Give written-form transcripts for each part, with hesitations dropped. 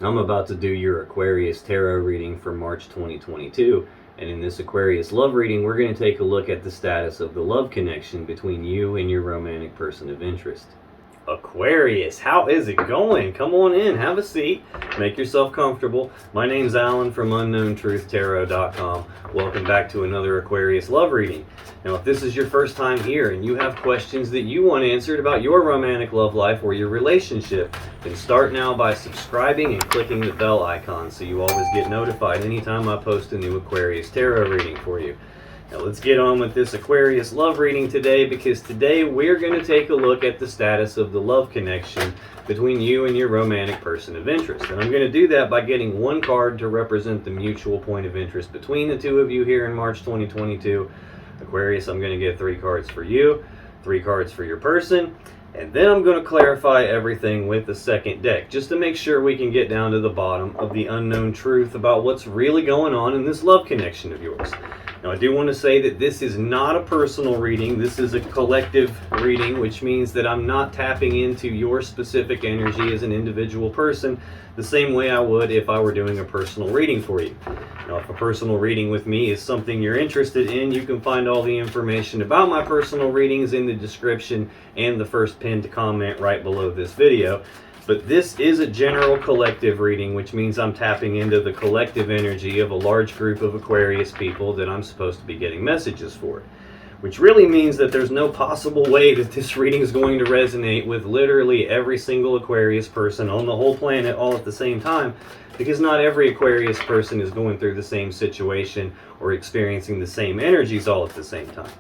I'm about to do your Aquarius tarot reading for March 2022, and in this Aquarius love reading we're going to take a look at the status of the love connection between you and your romantic person of interest. Aquarius, how is it going? Come on in, have a seat, make yourself comfortable. My name's Alan from UnknownTruthTarot.com. Welcome back to another Aquarius love reading. Now, if this is your first time here and you have questions that you want answered about your romantic love life or your relationship, then start now by subscribing and clicking the bell icon so you always get notified anytime I post a new Aquarius tarot reading for you. Now let's get on with this Aquarius love reading today, because today we're going to take a look at the status of the love connection between you and your romantic person of interest. And I'm going to do that by getting one card to represent the mutual point of interest between the two of you here in March 2022. Aquarius, I'm going to get 3 cards for you, 3 cards for your person, and then I'm going to clarify everything with the second deck, just to make sure we can get down to the bottom of the unknown truth about what's really going on in this love connection of yours. Now, I do want to say that this is not a personal reading. This is a collective reading, which means that I'm not tapping into your specific energy as an individual person the same way I would if I were doing a personal reading for you. Now, if a personal reading with me is something you're interested in, you can find all the information about my personal readings in the description and the first pinned comment right below this video. But this is a general collective reading, which means I'm tapping into the collective energy of a large group of Aquarius people that I'm supposed to be getting messages for. Which really means that there's no possible way that this reading is going to resonate with literally every single Aquarius person on the whole planet all at the same time, because not every Aquarius person is going through the same situation or experiencing the same energies all at the same time.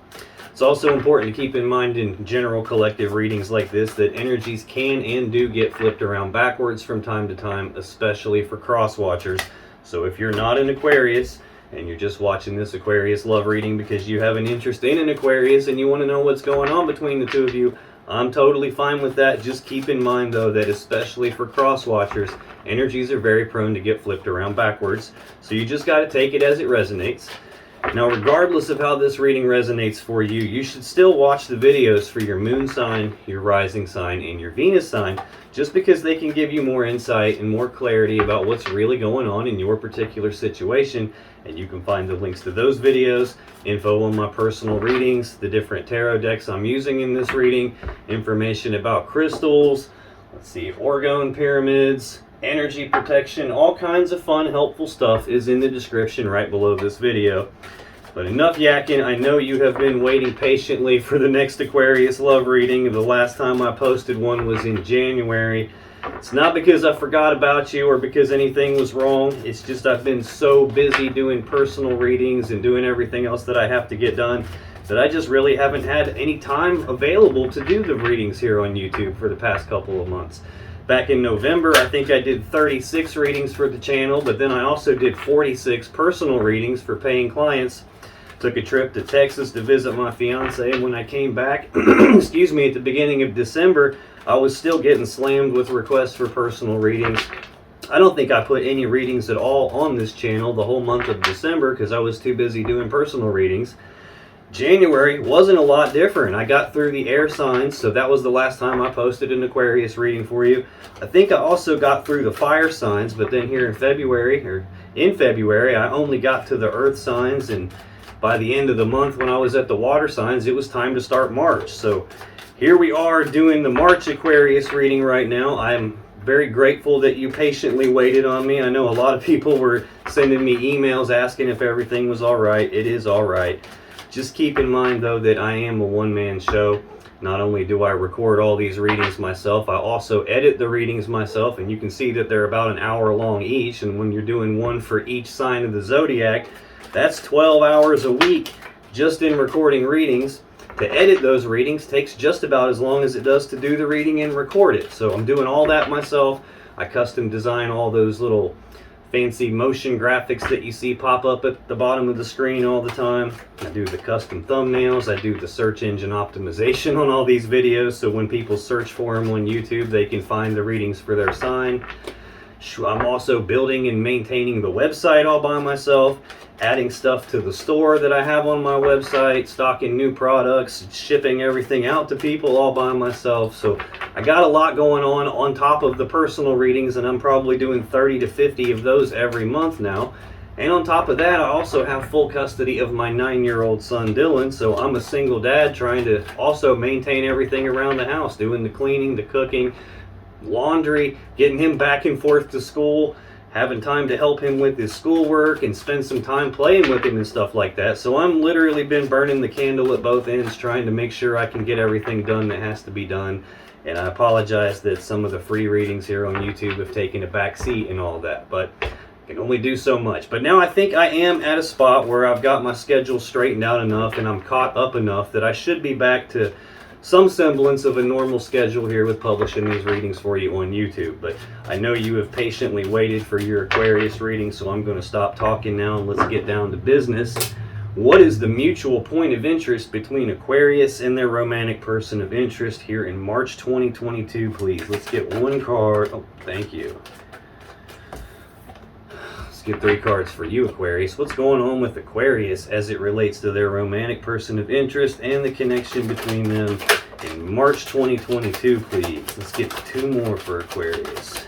It's also important to keep in mind in general collective readings like this that energies can and do get flipped around backwards from time to time, especially for cross watchers. So if you're not an Aquarius and you're just watching this Aquarius love reading because you have an interest in an Aquarius and you want to know what's going on between the two of you, I'm totally fine with that. Just keep in mind though that especially for cross watchers, energies are very prone to get flipped around backwards. So you just got to take it as it resonates. Now, regardless of how this reading resonates for you, you should still watch the videos for your moon sign, your rising sign, and your Venus sign, just because they can give you more insight and more clarity about what's really going on in your particular situation. And you can find the links to those videos, info on my personal readings, the different tarot decks I'm using in this reading, information about crystals, orgone pyramids, energy protection, all kinds of fun, helpful stuff is in the description right below this video. But enough yakking. I know you have been waiting patiently for the next Aquarius love reading. The last time I posted one was in January. It's not because I forgot about you or because anything was wrong. It's just I've been so busy doing personal readings and doing everything else that I have to get done that I just really haven't had any time available to do the readings here on YouTube for the past couple of months. Back in November, I think I did 36 readings for the channel, but then I also did 46 personal readings for paying clients. Took a trip to Texas to visit my fiance, and when I came back, excuse me, at the beginning of December, I was still getting slammed with requests for personal readings. I don't think I put any readings at all on this channel the whole month of December because I was too busy doing personal readings. January wasn't a lot different. I got through the air signs, so that was the last time I posted an Aquarius reading for you. I think I also got through the fire signs, but then here in February, I only got to the earth signs, and by the end of the month when I was at the water signs, it was time to start March. So here we are doing the March Aquarius reading right now. I'm very grateful that you patiently waited on me. I know a lot of people were sending me emails asking if everything was all right. It is all right. Just keep in mind, though, that I am a one-man show. Not only do I record all these readings myself, I also edit the readings myself, and you can see that they're about an hour long each, and when you're doing one for each sign of the zodiac, that's 12 hours a week just in recording readings. To edit those readings takes just about as long as it does to do the reading and record it. So I'm doing all that myself. I custom design all those little fancy motion graphics that you see pop up at the bottom of the screen all the time. I do the custom thumbnails. I do the search engine optimization on all these videos, so when people search for them on YouTube, they can find the readings for their sign. I'm also building and maintaining the website all by myself, adding stuff to the store that I have on my website, stocking new products, shipping everything out to people all by myself. So I got a lot going on top of the personal readings, and I'm probably doing 30 to 50 of those every month now. And on top of that, I also have full custody of my 9-year-old son Dylan, so I'm a single dad trying to also maintain everything around the house, doing the cleaning, the cooking, laundry, getting him back and forth to school, having time to help him with his schoolwork and spend some time playing with him and stuff like that. So I'm literally been burning the candle at both ends, trying to make sure I can get everything done that has to be done. And I apologize that some of the free readings here on YouTube have taken a back seat and all that, but I can only do so much. But now I think I am at a spot where I've got my schedule straightened out enough and I'm caught up enough that I should be back to some semblance of a normal schedule here with publishing these readings for you on YouTube. But I know you have patiently waited for your Aquarius reading, so I'm going to stop talking now and let's get down to business. What is the mutual point of interest between Aquarius and their romantic person of interest here in March 2022, please? Let's get one card. Oh, thank you. Let's get 3 cards for you, Aquarius. What's going on with Aquarius as it relates to their romantic person of interest and the connection between them in March 2022, please? Let's get 2 more for Aquarius.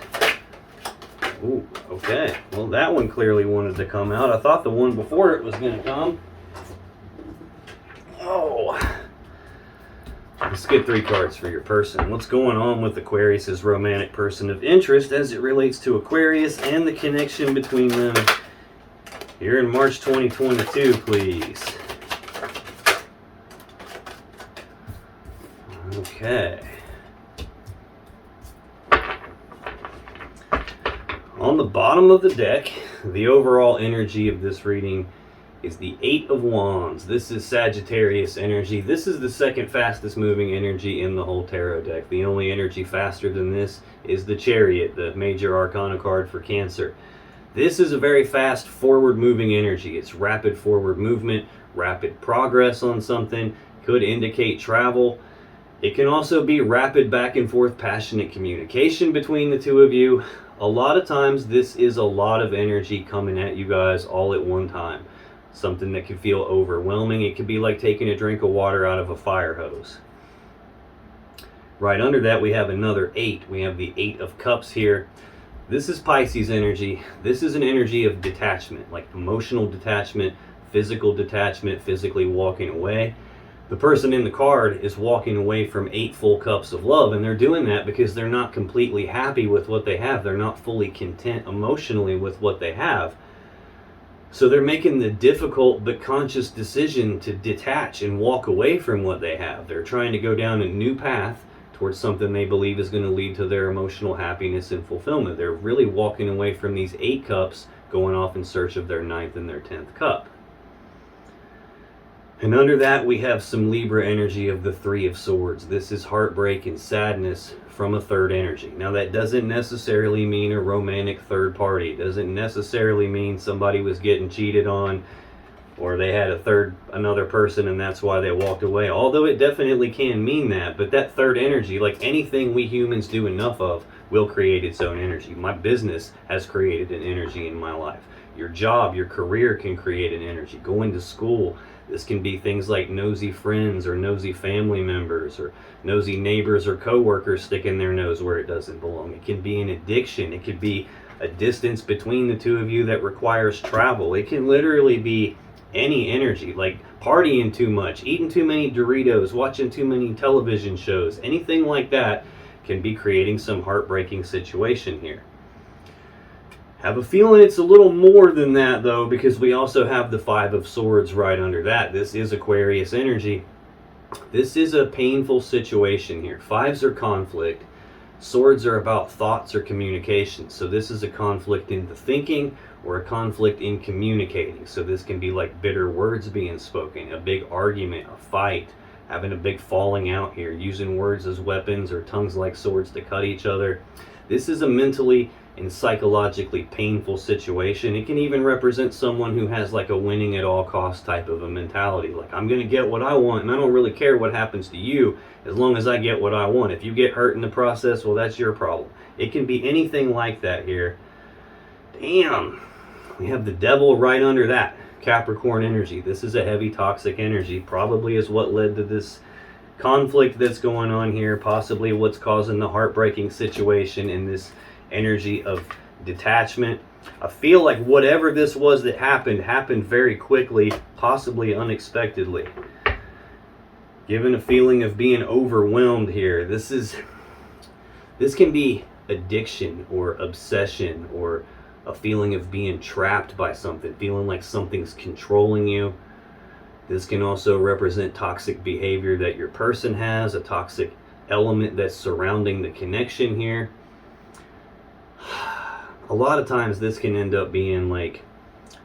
Ooh, okay. Well, that one clearly wanted to come out. I thought the one before it was going to come. Oh, let's get 3 cards for your person. What's going on with Aquarius's romantic person of interest as it relates to Aquarius and the connection between them here in March 2022, please? Okay. On the bottom of the deck, the overall energy of this reading is the 8 of Wands. This is Sagittarius energy. This is the second fastest moving energy in the whole tarot deck. The only energy faster than this is the Chariot, the major arcana card for Cancer. This is a very fast forward moving energy. It's rapid forward movement, rapid progress on something, could indicate travel. It can also be rapid back and forth passionate communication between the two of you. A lot of times this is a lot of energy coming at you guys all at one time. Something that can feel overwhelming. It could be like taking a drink of water out of a fire hose. Right under that we have another 8. We have the 8 of Cups here. This is Pisces energy. This is an energy of detachment, like emotional detachment, physically walking away. The person in the card is walking away from 8 full cups of love, and they're doing that because they're not completely happy with what they have. They're not fully content emotionally with what they have. So they're making the difficult but conscious decision to detach and walk away from what they have. They're trying to go down a new path towards something they believe is going to lead to their emotional happiness and fulfillment. They're really walking away from these 8 cups, going off in search of their 9th and their 10th cup. And under that we have some Libra energy of the 3 of Swords. This is heartbreak and sadness from a third energy. Now that doesn't necessarily mean a romantic third party. It doesn't necessarily mean somebody was getting cheated on or they had another person and that's why they walked away. Although it definitely can mean that, but that third energy, like anything we humans do enough of, will create its own energy. My business has created an energy in my life. Your job, your career can create an energy. Going to school, this can be things like nosy friends or nosy family members or nosy neighbors or coworkers sticking their nose where it doesn't belong. It can be an addiction. It could be a distance between the two of you that requires travel. It can literally be any energy, like partying too much, eating too many Doritos, watching too many television shows. Anything like that can be creating some heartbreaking situation here. Have a feeling it's a little more than that though, because we also have the 5 of Swords right under that. This is Aquarius energy. This is a painful situation here. 5s are conflict. Swords are about thoughts or communication. So this is a conflict in the thinking or a conflict in communicating. So this can be like bitter words being spoken, a big argument, a fight, having a big falling out here, using words as weapons or tongues like swords to cut each other. This is a mentally and psychologically painful situation. It can even represent someone who has like a winning at all costs type of a mentality. Like, I'm going to get what I want and I don't really care what happens to you as long as I get what I want. If you get hurt in the process, well, that's your problem. It can be anything like that here. Damn. We have the Devil right under that. Capricorn energy. This is a heavy toxic energy. Probably is what led to this conflict that's going on here, possibly what's causing the heartbreaking situation in this energy of detachment. I feel like whatever this was that happened very quickly, possibly unexpectedly. Given a feeling of being overwhelmed here. This can be addiction or obsession, or a feeling of being trapped by something, feeling like something's controlling you. This can also represent toxic behavior that your person has, a toxic element that's surrounding the connection here. A lot of times this can end up being like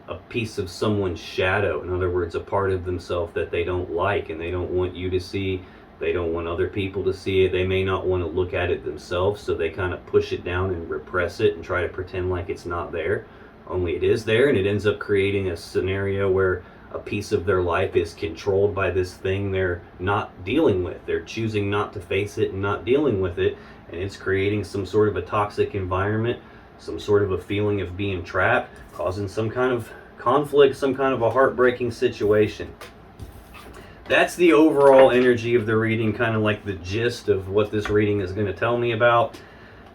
a piece of someone's shadow. In other words, a part of themselves that they don't like and they don't want you to see. They don't want other people to see it. They may not want to look at it themselves, so they kind of push it down and repress it and try to pretend like it's not there. Only it is there, and it ends up creating a scenario where a piece of their life is controlled by this thing they're not dealing with. They're choosing not to face it and not dealing with it, and it's creating some sort of a toxic environment, some sort of a feeling of being trapped, causing some kind of conflict, some kind of a heartbreaking situation. That's the overall energy of the reading, kind of like the gist of what this reading is going to tell me about.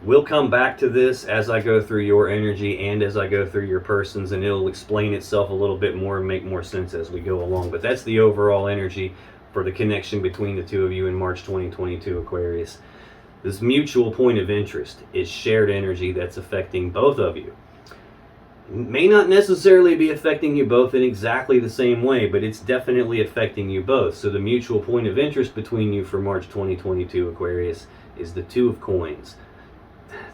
We'll come back to this as I go through your energy and as I go through your person's, and it'll explain itself a little bit more and make more sense as we go along. But that's the overall energy for the connection between the two of you in March 2022, Aquarius. This mutual point of interest is shared energy that's affecting both of you. It may not necessarily be affecting you both in exactly the same way, but it's definitely affecting you both. So the mutual point of interest between you for March 2022, Aquarius, is the Two of Coins.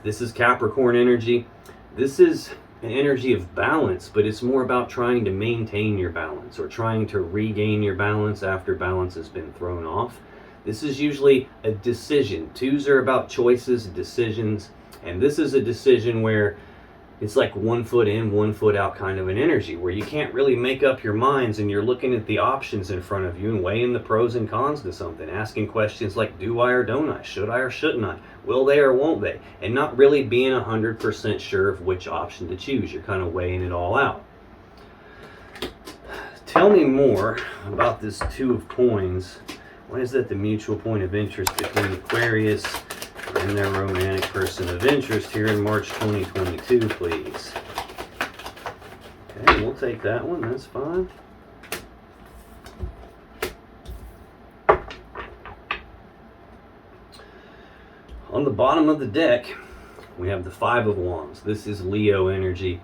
This is Capricorn energy. This is an energy of balance, but it's more about trying to maintain your balance or trying to regain your balance after balance has been thrown off. This is usually a decision. Twos are about choices, decisions, and this is a decision where it's like 1 foot in, 1 foot out kind of an energy where you can't really make up your minds and you're looking at the options in front of you and weighing the pros and cons to something, asking questions like, do I or don't I? Should I or shouldn't I? Will they or won't they? And not really being 100% sure of which option to choose. You're kind of weighing it all out. Tell me more about this Two of Coins. Why is that the mutual point of interest between Aquarius and their romantic person of interest here in March 2022, please? Okay, we'll take that one. That's fine. On the bottom of the deck, we have the Five of Wands. This is Leo energy.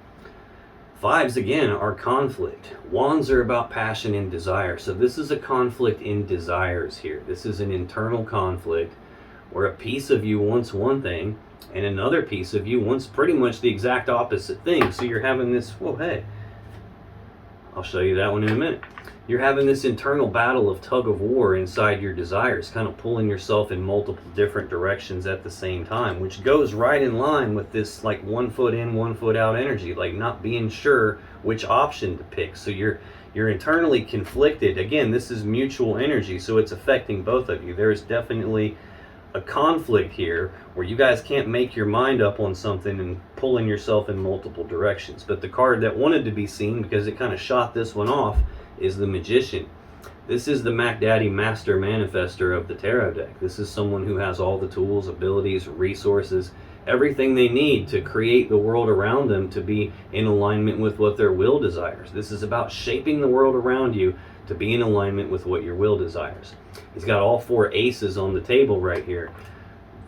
Fives, again, are conflict. Wands are about passion and desire. So this is a conflict in desires here. This is an internal conflict where a piece of you wants one thing and another piece of you wants pretty much the exact opposite thing. So you're having this, whoa, hey, I'll show you that one in a minute. You're having this internal battle of tug of war inside your desires, kind of pulling yourself in multiple different directions at the same time, which goes right in line with this like 1 foot in, 1 foot out energy, like not being sure which option to pick. So you're internally conflicted. Again, this is mutual energy, so it's affecting both of you. There's definitely a conflict here where you guys can't make your mind up on something and pulling yourself in multiple directions. But the card that wanted to be seen, because it kind of shot this one off, is the Magician. This is the Mac Daddy Master Manifester of the Tarot deck. This is someone who has all the tools, abilities, resources, everything they need to create the world around them to be in alignment with what their will desires. This is about shaping the world around you to be in alignment with what your will desires. He's got all 4 aces on the table right here.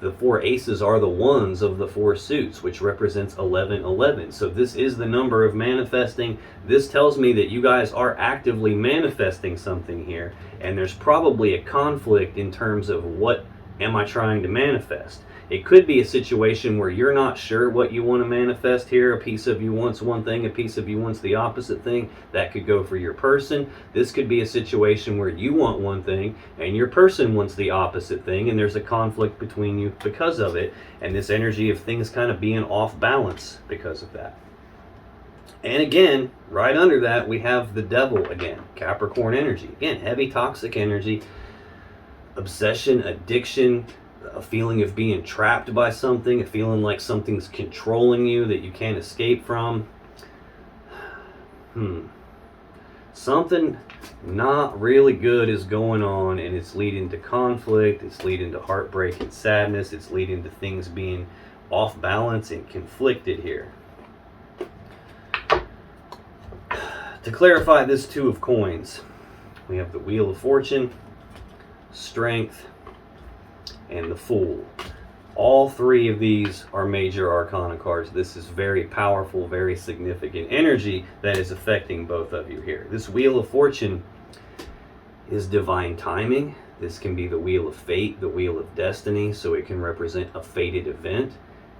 The 4 aces are the ones of the 4 suits, which represents 1111. So this is the number of manifesting. This tells me that you guys are actively manifesting something here, and there's probably a conflict in terms of what am I trying to manifest. It could be a situation where you're not sure what you want to manifest here. A piece of you wants one thing, a piece of you wants the opposite thing. That could go for your person. This could be a situation where you want one thing and your person wants the opposite thing, and there's a conflict between you because of it, and this energy of things kind of being off balance because of that. And again, right under that, we have the Devil again, Capricorn energy. Again, heavy toxic energy, obsession, addiction, a feeling of being trapped by something, a feeling like something's controlling you that you can't escape from. Something not really good is going on, and it's leading to conflict, it's leading to heartbreak and sadness, it's leading to things being off balance and conflicted here. To clarify this Two of Coins, we have the Wheel of Fortune, Strength, and the Fool. All three of these are major arcana cards. This is very powerful, very significant energy that is affecting both of you here. This Wheel of Fortune is divine timing. This can be the Wheel of Fate, the Wheel of Destiny, so it can represent a fated event.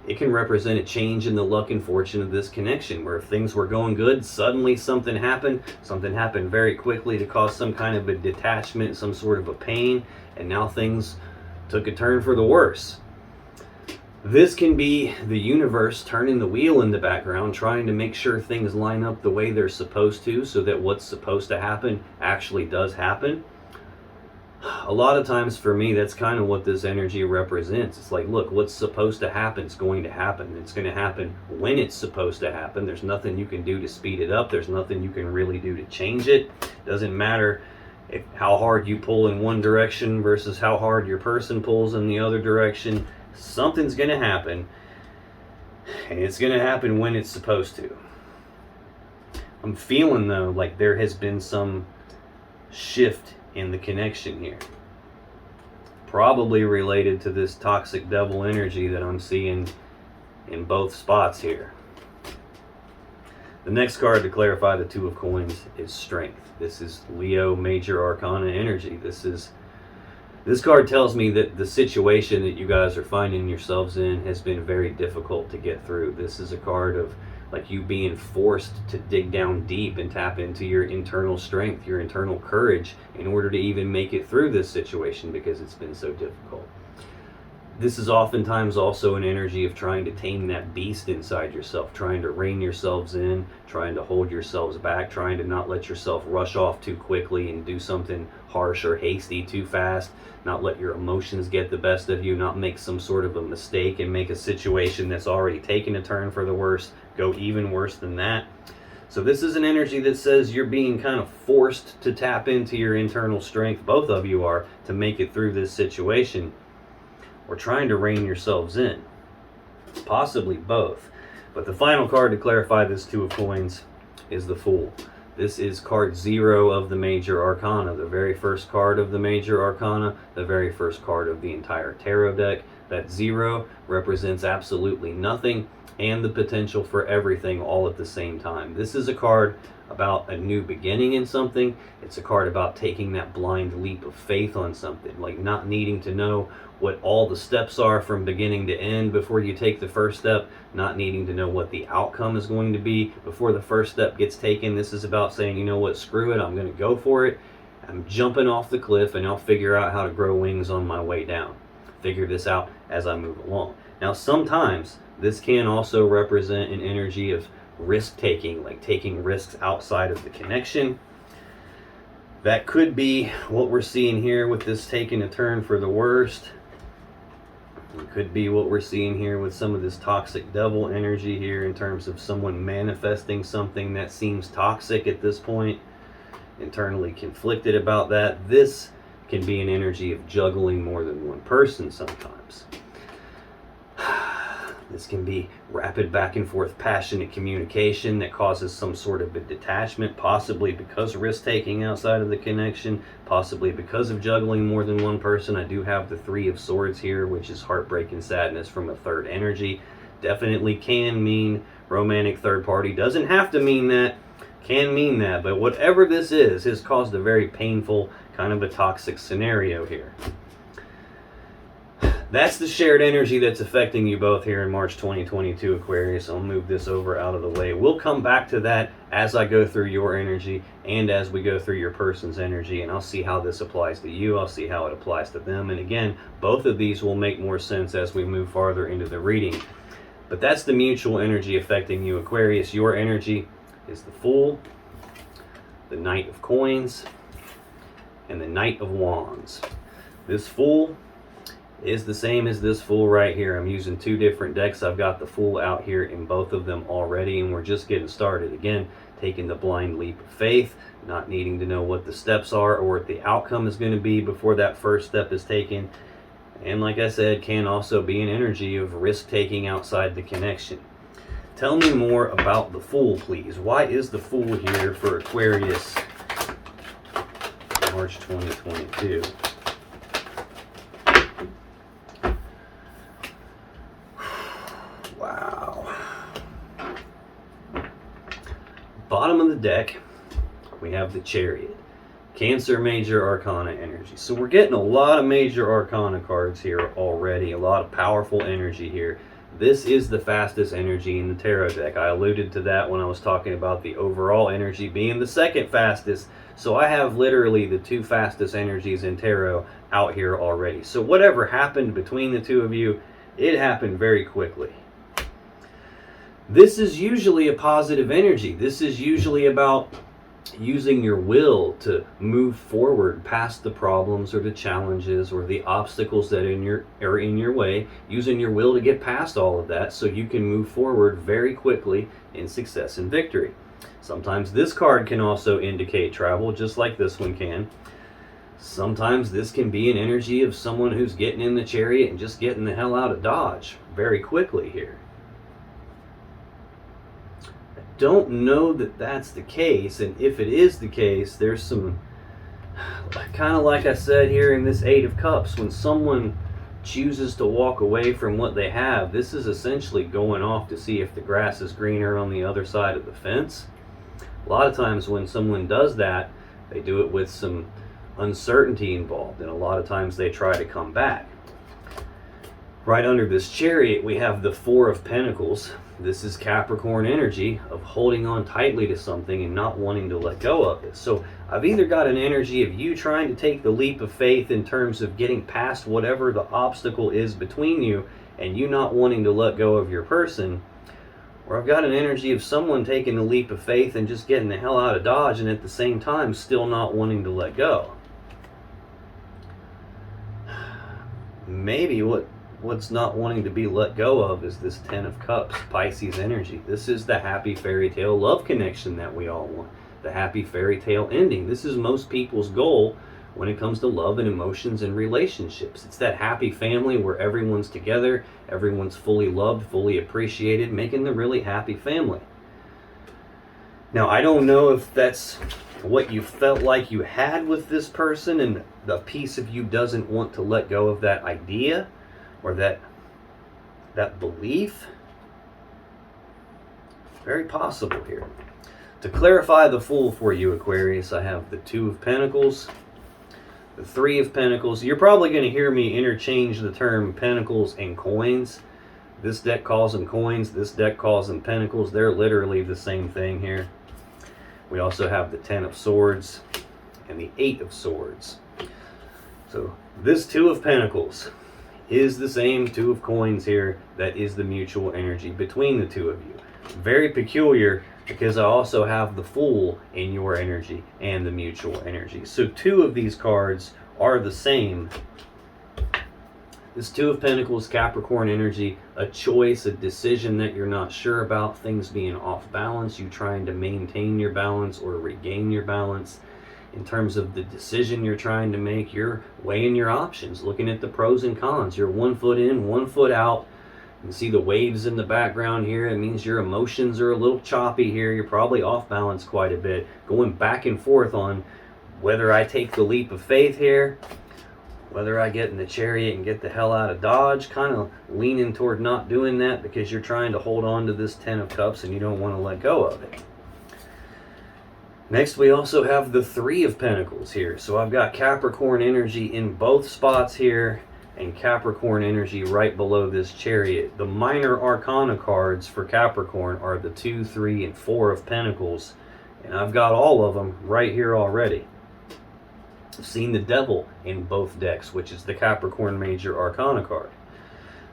It can represent a change in the luck and fortune of this connection, where if things were going good, suddenly something happened very quickly to cause some kind of a detachment, some sort of a pain, and now things took a turn for the worse. This can be the universe turning the wheel in the background, trying to make sure things line up the way they're supposed to, so that what's supposed to happen actually does happen. A lot of times for me, that's kind of what this energy represents. It's like, look, what's supposed to happen is going to happen. It's going to happen when it's supposed to happen. There's nothing you can do to speed it up. There's nothing you can really do to change it. Doesn't matter how hard you pull in one direction versus how hard your person pulls in the other direction. Something's going to happen, and it's going to happen when it's supposed to. I'm feeling, though, like there has been some shift in the connection here. Probably related to this toxic devil energy that I'm seeing in both spots here. The next card to clarify the Two of Coins is Strength. This is Leo Major Arcana energy. This card tells me that the situation that you guys are finding yourselves in has been very difficult to get through. This is a card of like you being forced to dig down deep and tap into your internal strength, your internal courage, in order to even make it through this situation because it's been so difficult. This is oftentimes also an energy of trying to tame that beast inside yourself, trying to rein yourselves in, trying to hold yourselves back, trying to not let yourself rush off too quickly and do something harsh or hasty too fast, not let your emotions get the best of you, not make some sort of a mistake and make a situation that's already taken a turn for the worse go even worse than that. So this is an energy that says you're being kind of forced to tap into your internal strength, both of you are, to make it through this situation, or trying to rein yourselves in. Possibly both. But the final card to clarify this Two of Coins is the Fool. This is card 0 of the Major Arcana, the very first card of the Major Arcana, the very first card of the entire tarot deck. That 0 represents absolutely nothing and the potential for everything all at the same time. This is a card about a new beginning in something. It's a card about taking that blind leap of faith on something, like not needing to know what all the steps are from beginning to end before you take the first step, not needing to know what the outcome is going to be before the first step gets taken. This is about saying, you know what, screw it, I'm going to go for it. I'm jumping off the cliff and I'll figure out how to grow wings on my way down. Figure this out as I move along. Now, sometimes this can also represent an energy of risk-taking, like taking risks outside of the connection. That could be what we're seeing here with this taking a turn for the worst. It could be what we're seeing here with some of this toxic devil energy here in terms of someone manifesting something that seems toxic at this point, internally conflicted about that. This can be an energy of juggling more than one person sometimes. This can be rapid back and forth passionate communication that causes some sort of a detachment, possibly because risk-taking outside of the connection, possibly because of juggling more than one person. I do have the Three of Swords here, which is heartbreak and sadness from a third energy. Definitely can mean romantic third party. Doesn't have to mean that, can mean that, but whatever this is, has caused a very painful, kind of a toxic scenario here. That's the shared energy that's affecting you both here in March 2022, Aquarius. I'll move this over out of the way. We'll come back to that as I go through your energy and as we go through your person's energy, and I'll see how this applies to you. I'll see how it applies to them. And again, both of these will make more sense as we move farther into the reading. But that's the mutual energy affecting you, Aquarius. Your energy is the Fool, the Knight of Coins, and the Knight of Wands. This Fool is the same as this Fool right here. I'm using two different decks. I've got the Fool out here in both of them already, and we're just getting started. Again, taking the blind leap of faith, not needing to know what the steps are or what the outcome is going to be before that first step is taken. And like I said, can also be an energy of risk-taking outside the connection. Tell me more about the Fool, please. Why is the Fool here for Aquarius March 2022? Wow. Bottom of the deck, we have the Chariot. Cancer Major Arcana energy. So we're getting a lot of Major Arcana cards here already. A lot of powerful energy here. This is the fastest energy in the tarot deck. I alluded to that when I was talking about the overall energy being the second fastest. So I have literally the two fastest energies in tarot out here already. So whatever happened between the two of you, it happened very quickly. This is usually a positive energy. This is usually about using your will to move forward past the problems or the challenges or the obstacles that are in your way, using your will to get past all of that so you can move forward very quickly in success and victory. Sometimes this card can also indicate travel, just like this one can. Sometimes this can be an energy of someone who's getting in the Chariot and just getting the hell out of Dodge very quickly here. Don't know that that's the case, and if it is the case, there's some, kind of like I said here in this Eight of Cups, when someone chooses to walk away from what they have, this is essentially going off to see if the grass is greener on the other side of the fence. A lot of times when someone does that, they do it with some uncertainty involved, and a lot of times they try to come back. Right under this Chariot, we have the Four of Pentacles. This is Capricorn energy of holding on tightly to something and not wanting to let go of it. So I've either got an energy of you trying to take the leap of faith in terms of getting past whatever the obstacle is between you and you not wanting to let go of your person, or I've got an energy of someone taking the leap of faith and just getting the hell out of Dodge and at the same time still not wanting to let go. Maybe what's not wanting to be let go of is this Ten of Cups, Pisces energy. This is the happy fairy tale love connection that we all want. The happy fairy tale ending. This is most people's goal when it comes to love and emotions and relationships. It's that happy family where everyone's together, everyone's fully loved, fully appreciated, making the really happy family. Now, I don't know if that's what you felt like you had with this person and the piece of you doesn't want to let go of that idea or that belief. Very possible here. To clarify the Fool for you, Aquarius, I have the Two of Pentacles, the Three of Pentacles. You're probably going to hear me interchange the term Pentacles and coins. This deck calls them coins, this deck calls them Pentacles. They're literally the same thing here. We also have the Ten of Swords and the Eight of Swords. So this Two of Pentacles is the same Two of Coins here that is the mutual energy between the two of you. Very peculiar because I also have the Fool in your energy and the mutual energy. So two of these cards are the same. This Two of Pentacles, Capricorn energy, a choice, a decision that you're not sure about, things being off balance, you trying to maintain your balance or regain your balance. In terms of the decision you're trying to make, you're weighing your options, looking at the pros and cons. You're 1 foot in, 1 foot out. You can see the waves in the background here. It means your emotions are a little choppy here. You're probably off balance quite a bit, going back and forth on whether I take the leap of faith here, whether I get in the Chariot and get the hell out of Dodge, kind of leaning toward not doing that because you're trying to hold on to this Ten of Cups and you don't want to let go of it. Next, we also have the Three of Pentacles here. So I've got Capricorn energy in both spots here and Capricorn energy right below this Chariot. The minor arcana cards for Capricorn are the 2, 3, and 4 of Pentacles. And I've got all of them right here already. I've seen the Devil in both decks, which is the Capricorn major arcana card.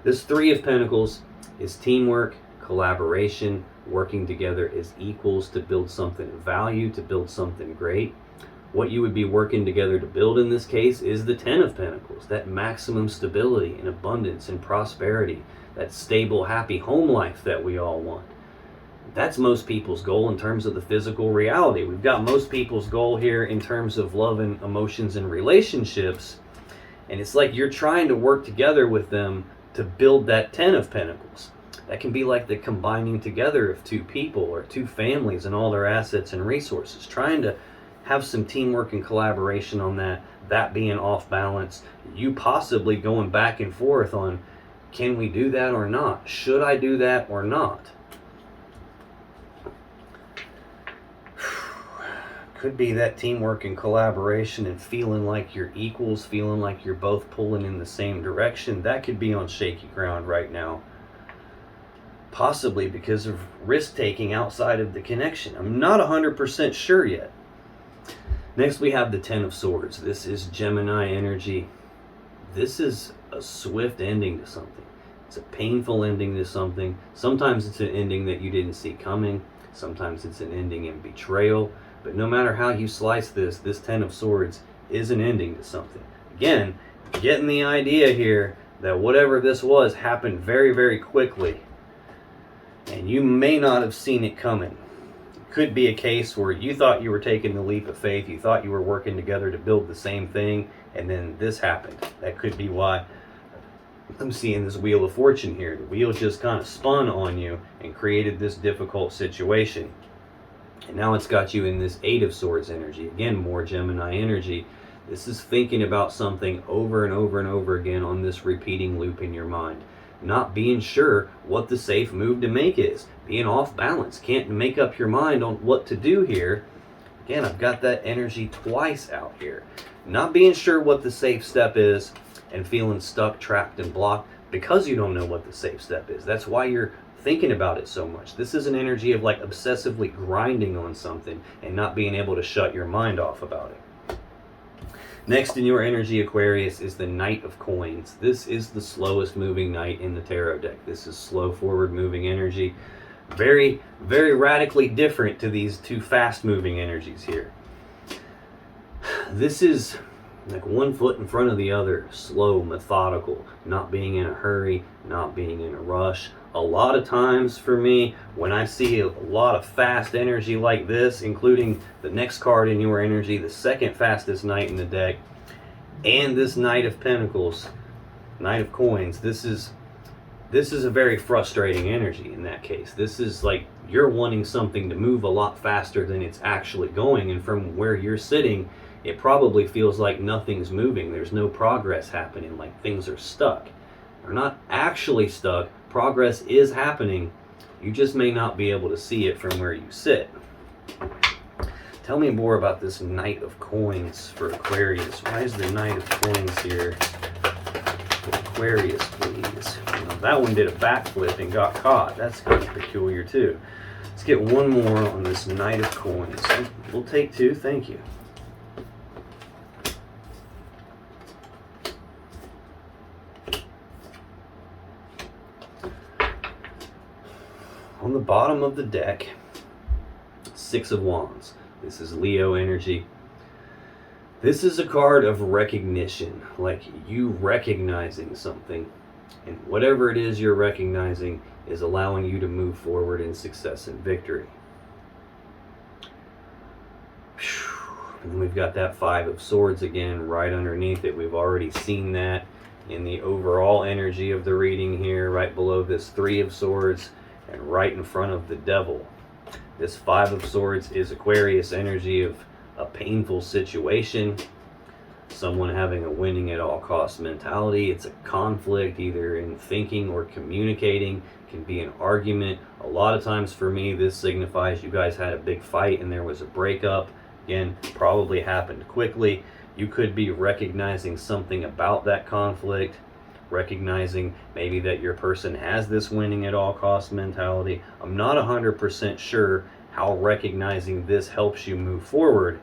This Three of Pentacles is teamwork, collaboration, working together as equals to build something of value, to build something great. What you would be working together to build in this case is the Ten of Pentacles, that maximum stability and abundance and prosperity, that stable, happy home life that we all want. That's most people's goal in terms of the physical reality. We've got most people's goal here in terms of love and emotions and relationships. And it's like you're trying to work together with them to build that Ten of Pentacles. That can be like the combining together of two people or two families and all their assets and resources, trying to have some teamwork and collaboration on that being off balance, you possibly going back and forth on, can we do that or not? Should I do that or not? Could be that teamwork and collaboration and feeling like you're equals, feeling like you're both pulling in the same direction. That could be on shaky ground right now. Possibly because of risk-taking outside of the connection. I'm not 100% sure yet. Next we have the Ten of Swords. This is Gemini energy. This is a swift ending to something. It's a painful ending to something. Sometimes it's an ending that you didn't see coming. Sometimes it's an ending in betrayal. But no matter how you slice this Ten of Swords is an ending to something. Again, getting the idea here that whatever this was happened very, very quickly. And you may not have seen it coming. Could be a case where you thought you were taking the leap of faith, you thought you were working together to build the same thing, and then this happened. That could be why I'm seeing this Wheel of Fortune here. The wheel just kind of spun on you and created this difficult situation. And now it's got you in this Eight of Swords energy. Again, more Gemini energy. This is thinking about something over and over and over again on this repeating loop in your mind. Not being sure what the safe move to make is. Being off balance. Can't make up your mind on what to do here. Again, I've got that energy twice out here. Not being sure what the safe step is and feeling stuck, trapped, and blocked because you don't know what the safe step is. That's why you're thinking about it so much. This is an energy of like obsessively grinding on something and not being able to shut your mind off about it. Next in your energy, Aquarius, is the Knight of Coins. This is the slowest moving knight in the tarot deck. This is slow forward moving energy. Very, very radically different to these two fast moving energies here. This is like one foot in front of the other, slow, methodical, not being in a hurry, not being in a rush. A lot of times for me, when I see a lot of fast energy like this, including the next card in your energy, the second fastest knight in the deck, and this Knight of Pentacles, Knight of Coins, this is a very frustrating energy in that case. This is like you're wanting something to move a lot faster than it's actually going, and from where you're sitting, it probably feels like nothing's moving. There's no progress happening, like things are stuck. They're not actually stuck. Progress is happening. You just may not be able to see it from where you sit. Tell me more about this Knight of Coins for Aquarius. Why is the Knight of Coins here for Aquarius, please? Now, that one did a backflip and got caught. That's kind of peculiar too. Let's get one more on this Knight of Coins. We'll take two, thank you. On the bottom of the deck, Six of Wands. This is Leo energy. This is a card of recognition, like you recognizing something, and whatever it is you're recognizing is allowing you to move forward in success and victory. And then we've got that Five of Swords again right underneath it. We've already seen that in the overall energy of the reading here, right below this Three of Swords and right in front of the Devil. This Five of Swords is Aquarius energy of a painful situation, someone having a winning at all costs mentality. It's a conflict either in thinking or communicating. It can be an argument. A lot of times for me, this signifies you guys had a big fight and there was a breakup. Again, probably happened quickly. You could be recognizing something about that conflict, recognizing maybe that your person has this winning at all costs mentality. I'm not 100% sure how recognizing this helps you move forward.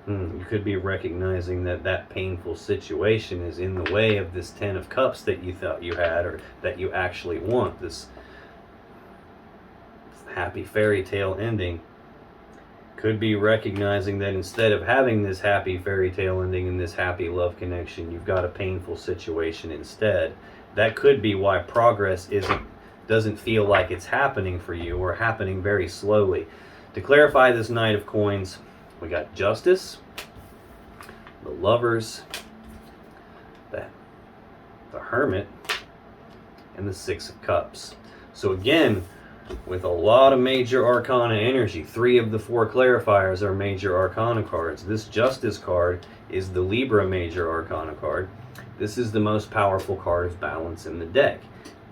You could be recognizing that that painful situation is in the way of this Ten of Cups that you thought you had or that you actually want. This happy fairy tale ending. Could be recognizing that instead of having this happy fairy tale ending and this happy love connection, you've got a painful situation instead. That could be why progress doesn't feel like it's happening for you, or happening very slowly. To clarify this Knight of Coins, we got Justice, the Lovers, the Hermit, and the Six of Cups. So again, with a lot of major arcana energy, 3 of the 4 clarifiers are major arcana cards. This Justice card is the Libra major arcana card. This is the most powerful card of balance in the deck.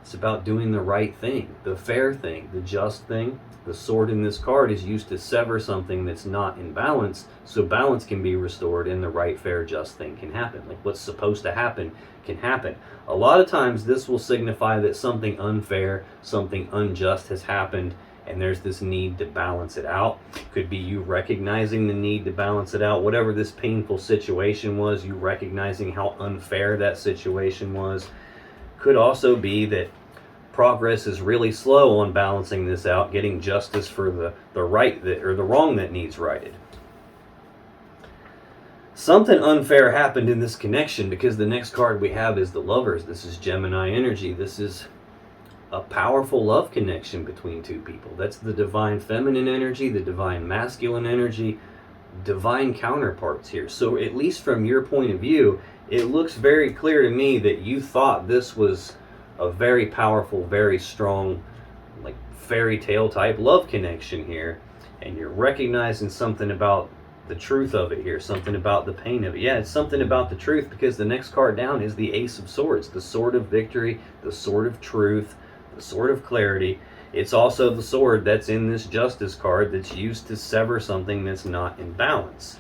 It's about doing the right thing, the fair thing, the just thing. The sword in this card is used to sever something that's not in balance, so balance can be restored and the right, fair, just thing can happen. Like what's supposed to happen can happen. A lot of times this will signify that something unfair, something unjust has happened, and there's this need to balance it out. Could be you recognizing the need to balance it out. Whatever this painful situation was, you recognizing how unfair that situation was. Could also be that progress is really slow on balancing this out, getting justice for the right or the wrong that needs righted. Something unfair happened in this connection, because the next card we have is the Lovers. This is Gemini energy. This is a powerful love connection between 2 people. That's the divine feminine energy, the divine masculine energy, divine counterparts here. So at least from your point of view, it looks very clear to me that you thought this was a very powerful, very strong, like fairy tale type love connection here, and you're recognizing something about the truth of it here, something about the pain of it. Yeah, it's something about the truth, because the next card down is the Ace of Swords, the sword of victory, the sword of truth, the sword of clarity. It's also the sword that's in this Justice card that's used to sever something that's not in balance.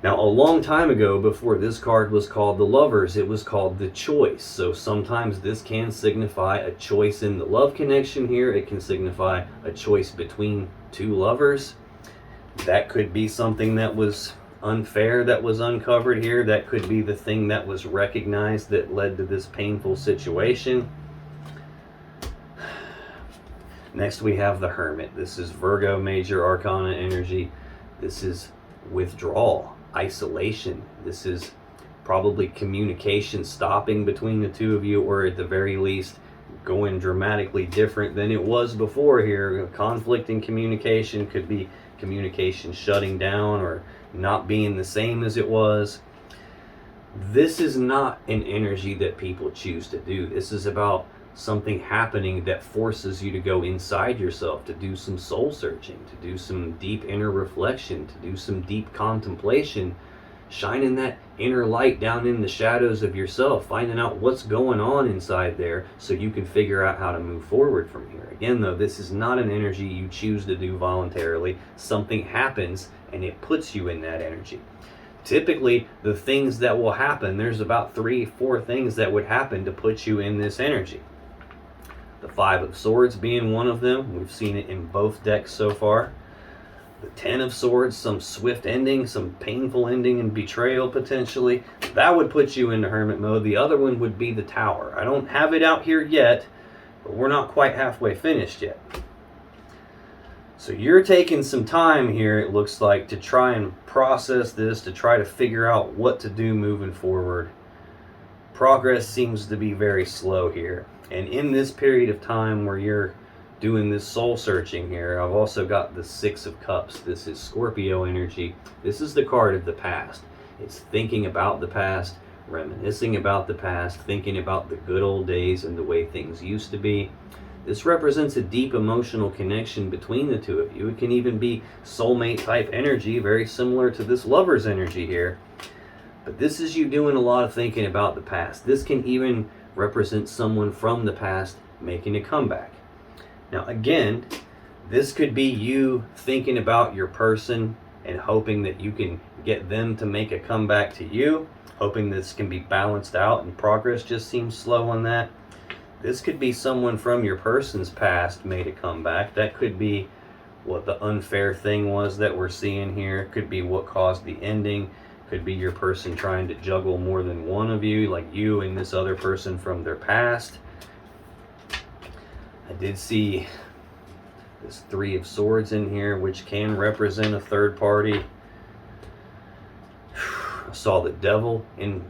Now, a long time ago, before this card was called the Lovers, it was called the Choice. So sometimes this can signify a choice in the love connection here. It can signify a choice between 2 lovers. That could be something that was unfair that was uncovered here. That could be the thing that was recognized that led to this painful situation. Next we have the Hermit. This is Virgo major arcana energy. This is withdrawal, isolation. This is probably communication stopping between the 2 of you, or at the very least going dramatically different than it was before here. Conflict in communication could be communication shutting down or not being the same as it was. This is not an energy that people choose to do. This is about something happening that forces you to go inside yourself, to do some soul searching, to do some deep inner reflection, to do some deep contemplation, shining that inner light down in the shadows of yourself, finding out what's going on inside there so you can figure out how to move forward from here. Again though, this is not an energy you choose to do voluntarily. Something happens and it puts you in that energy. Typically, the things that will happen, there's about 3-4 things that would happen to put you in this energy. The 5 of Swords being one of them. We've seen it in both decks so far. The 10 of Swords, some swift ending, some painful ending and betrayal potentially. That would put you into Hermit mode. The other one would be the Tower. I don't have it out here yet, but we're not quite halfway finished yet. So you're taking some time here, it looks like, to try and process this, to try to figure out what to do moving forward. Progress seems to be very slow here. And in this period of time where you're doing this soul searching here, I've also got the 6 of Cups. This is Scorpio energy. This is the card of the past. It's thinking about the past, reminiscing about the past, thinking about the good old days and the way things used to be. This represents a deep emotional connection between the 2 of you. It can even be soulmate type energy, very similar to this Lover's energy here. But this is you doing a lot of thinking about the past. This can even represent someone from the past making a comeback. Now again, this could be you thinking about your person and hoping that you can get them to make a comeback to you, hoping this can be balanced out, and progress just seems slow on that. This could be someone from your person's past made a comeback. That could be what the unfair thing was that we're seeing here. Could be what caused the ending. Could be your person trying to juggle more than one of you, like you and this other person from their past. I did see This Three of Swords in here, which can represent a third party. I saw the Devil in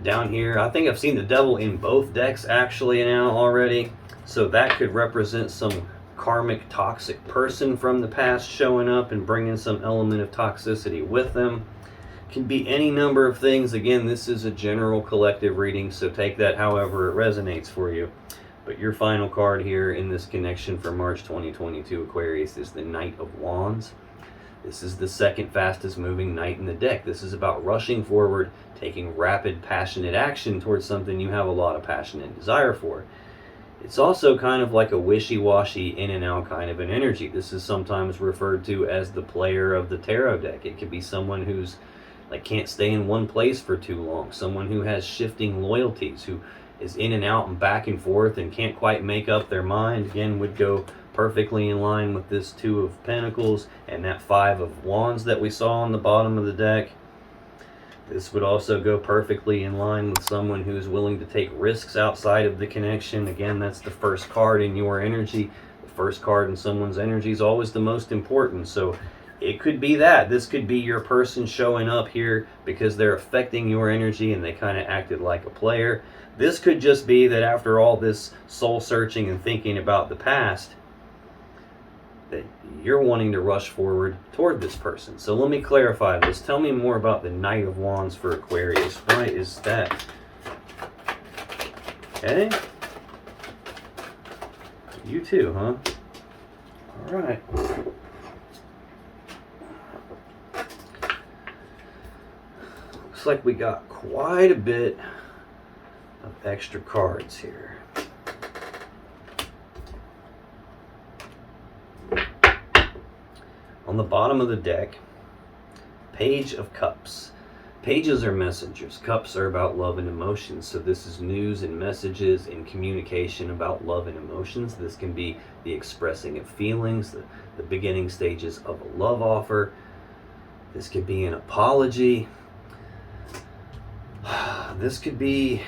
down here. I think I've seen the Devil in both decks actually now already. So that could represent some karmic toxic person from the past showing up and bringing some element of toxicity with them. Can be any number of things. Again, this is a general collective reading, so take that however it resonates for you. But your final card here in this connection for March 2022 Aquarius is the Knight of Wands. This is the second fastest moving knight in the deck. This is about rushing forward, taking rapid, passionate action towards something you have a lot of passion and desire for. It's also kind of like a wishy-washy, in and out kind of an energy. This is sometimes referred to as the player of the tarot deck. It could be someone who's like can't stay in one place for too long. Someone who has shifting loyalties, who is in and out and back and forth and can't quite make up their mind. Again, would go perfectly in line with this Two of Pentacles and that Five of Wands that we saw on the bottom of the deck. This would also go perfectly in line with someone who's willing to take risks outside of the connection. Again, that's the first card in your energy. The first card in someone's energy is always the most important. So it could be that. This could be your person showing up here because they're affecting your energy and they kind of acted like a player. This could just be that after all this soul searching and thinking about the past, that you're wanting to rush forward toward this person. So let me clarify this. Tell me more about the Knight of Wands for Aquarius. Why is that? Okay. You too, huh? All right. Looks like we got quite a bit of extra cards here. On the bottom of the deck, Page of Cups. Pages are messengers. Cups are about love and emotions. So this is news and messages and communication about love and emotions. This can be the expressing of feelings, the beginning stages of a love offer. This could be an apology. This could be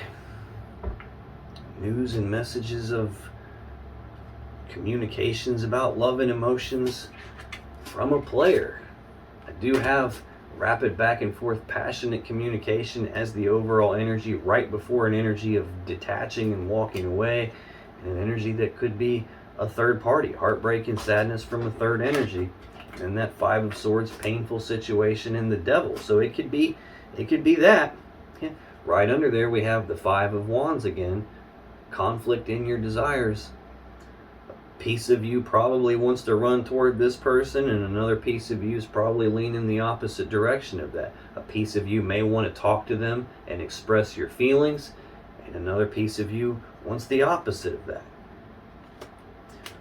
news and messages of communications about love and emotions from a player. I do have rapid back and forth passionate communication as the overall energy right before an energy of detaching and walking away, and an energy that could be a third party, heartbreak and sadness from a third energy, and that Five of Swords painful situation in the Devil. So it could be that. Yeah. Right under there we have the Five of Wands again, conflict in your desires. Piece of you probably wants to run toward this person, and another piece of you is probably leaning the opposite direction of that. A piece of you may want to talk to them and express your feelings, and another piece of you wants the opposite of that.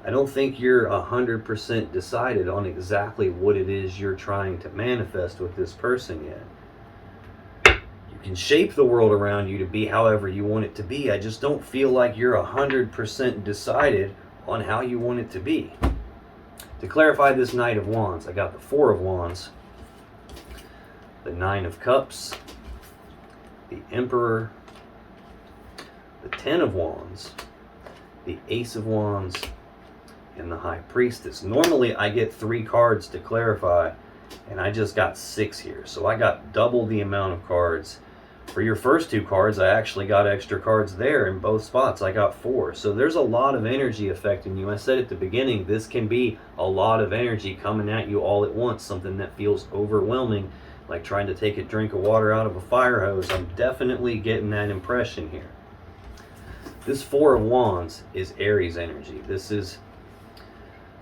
I don't think you're 100% decided on exactly what it is you're trying to manifest with this person yet. You can shape the world around you to be however you want it to be. I just don't feel like you're 100% decided on how you want it to be. To clarify this Knight of Wands, I got the Four of Wands, the Nine of Cups, the Emperor, the Ten of Wands, the Ace of Wands, and the High Priestess. Normally I get 3 cards to clarify, and I just got 6 here. So I got double the amount of cards. For your first 2 cards, I actually got extra cards there in both spots. I got 4. So there's a lot of energy affecting you. I said at the beginning, this can be a lot of energy coming at you all at once. Something that feels overwhelming, like trying to take a drink of water out of a fire hose. I'm definitely getting that impression here. This Four of Wands is Aries energy.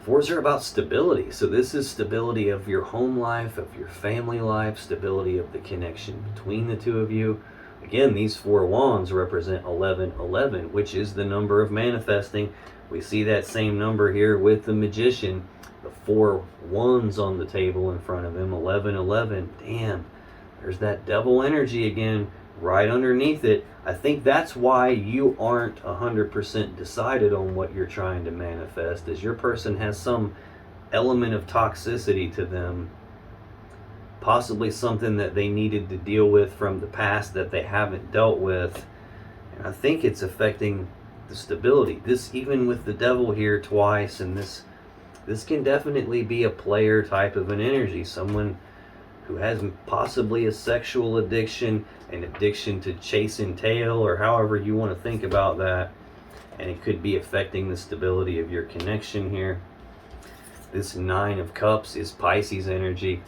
Fours are about stability. So this is stability of your home life, of your family life, stability of the connection between the two of you. Again, these Four Wands represent 1111, which is the number of manifesting. We see that same number here with the Magician. The 4 wands on the table in front of him, 1111. Damn, there's that devil energy again right underneath it. I think that's why you aren't 100% decided on what you're trying to manifest, is your person has some element of toxicity to them, possibly something that they needed to deal with from the past that they haven't dealt with, and I think it's affecting the stability. This, even with the Devil here twice, and this This can definitely be a player type of an energy, someone who has possibly a sexual addiction, an addiction to chase and tail, or however you want to think about that. And it could be affecting the stability of your connection here. This Nine of Cups is Pisces energy.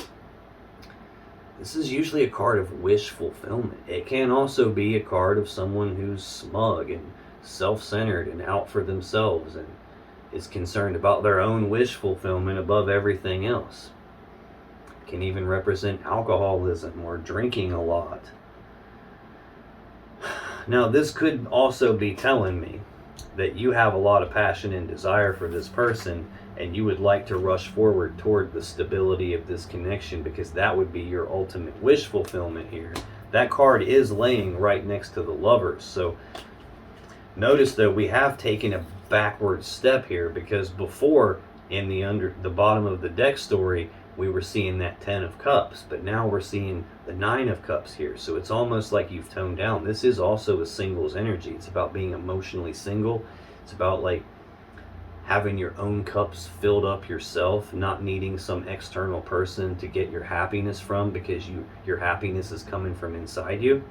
This is usually a card of wish fulfillment. It can also be a card of someone who's smug and self-centered and out for themselves and is concerned about their own wish fulfillment above everything else. It can even represent alcoholism or drinking a lot. Now, this could also be telling me that you have a lot of passion and desire for this person, and you would like to rush forward toward the stability of this connection, because that would be your ultimate wish fulfillment here. That card is laying right next to the Lovers. So notice though, we have taken a backward step here, because before in the bottom of the deck story, we were seeing that 10 of Cups, but now we're seeing the 9 of Cups here. So it's almost like you've toned down. This is also a singles energy. It's about being emotionally single. It's about like having your own cups filled up yourself, not needing some external person to get your happiness from, because your happiness is coming from inside you.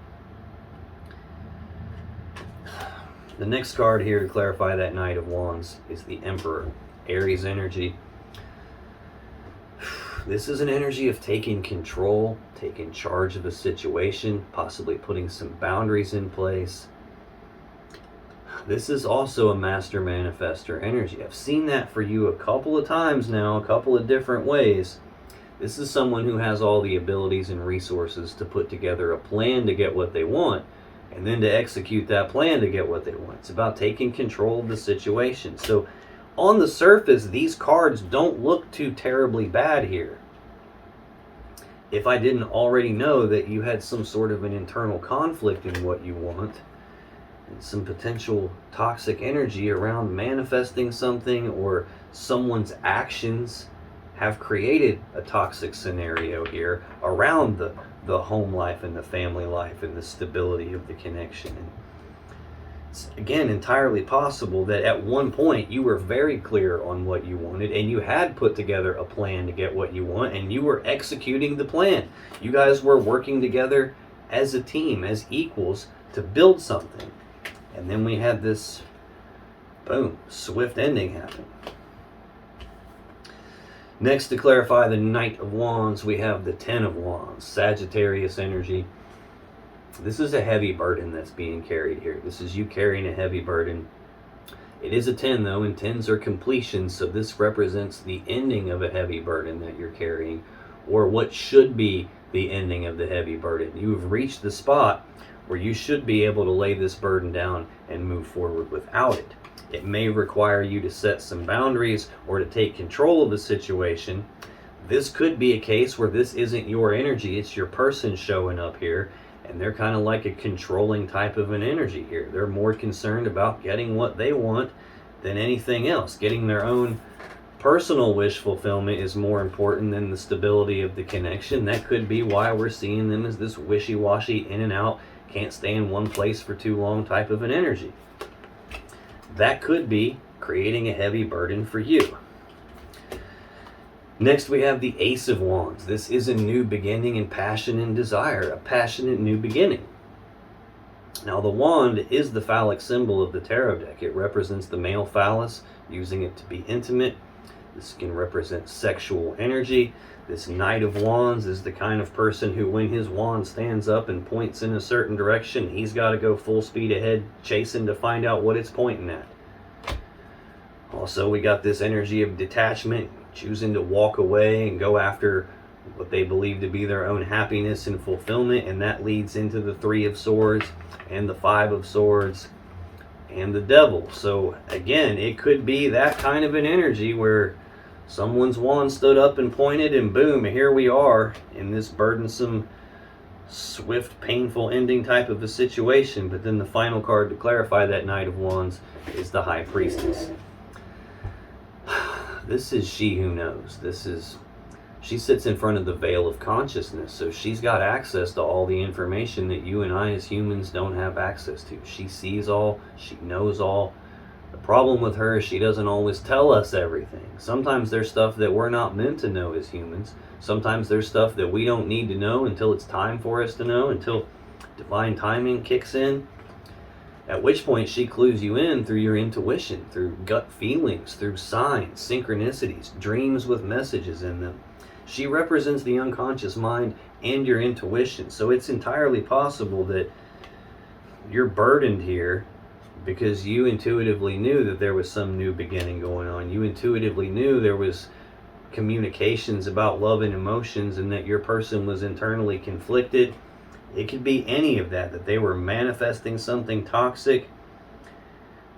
The next card here to clarify that Knight of Wands is the Emperor, Aries energy. This is an energy of taking control, taking charge of a situation, possibly putting some boundaries in place. This is also a master manifester energy. I've seen that for you a couple of times now, a couple of different ways. This is someone who has all the abilities and resources to put together a plan to get what they want, and then to execute that plan to get what they want. It's about taking control of the situation. So on the surface, these cards don't look too terribly bad here. If I didn't already know that you had some sort of an internal conflict in what you want, and some potential toxic energy around manifesting something, or someone's actions have created a toxic scenario here around the home life and the family life and the stability of the connection. And it's, again, entirely possible that at one point you were very clear on what you wanted, and you had put together a plan to get what you want, and you were executing the plan. You guys were working together as a team, as equals, to build something. And then we had this, boom, swift ending happen. Next, to clarify the Knight of Wands, we have the 10 of Wands, Sagittarius energy. This is a heavy burden that's being carried here. This is you carrying a heavy burden. It is a 10 though, and 10s are completion, so this represents the ending of a heavy burden that you're carrying, or what should be the ending of the heavy burden. You've reached the spot where you should be able to lay this burden down and move forward without it. It may require you to set some boundaries or to take control of the situation. This could be a case where this isn't your energy, it's your person showing up here, and they're kind of like a controlling type of an energy here. They're more concerned about getting what they want than anything else. Getting their own personal wish fulfillment is more important than the stability of the connection. That could be why we're seeing them as this wishy-washy, in and out, can't stay in one place for too long type of an energy. That could be creating a heavy burden for you. Next, we have the Ace of Wands. This is a new beginning and passion and desire, a passionate new beginning. Now, the wand is the phallic symbol of the tarot deck. It represents the male phallus, using it to be intimate. This can represent sexual energy. This Knight of Wands is the kind of person who, when his wand stands up and points in a certain direction, he's got to go full speed ahead, chasing to find out what it's pointing at. Also, we got this energy of detachment, choosing to walk away and go after what they believe to be their own happiness and fulfillment, and that leads into the Three of Swords and the Five of Swords and the Devil. So again, it could be that kind of an energy where someone's wand stood up and pointed, and boom, here we are in this burdensome, swift, painful ending type of a situation. But then the final card to clarify that Knight of Wands is the High Priestess. This is she who knows. She sits in front of the veil of consciousness, so she's got access to all the information that you and I as humans don't have access to. She sees all, she knows all. The problem with her is she doesn't always tell us everything. Sometimes there's stuff that we're not meant to know as humans. Sometimes there's stuff that we don't need to know until it's time for us to know, until divine timing kicks in. At which point she clues you in through your intuition, through gut feelings, through signs, synchronicities, dreams with messages in them. She represents the unconscious mind and your intuition. So it's entirely possible that you're burdened here because you intuitively knew that there was some new beginning going on. You intuitively knew there was communications about love and emotions, and that your person was internally conflicted. It could be any of that they were manifesting something toxic.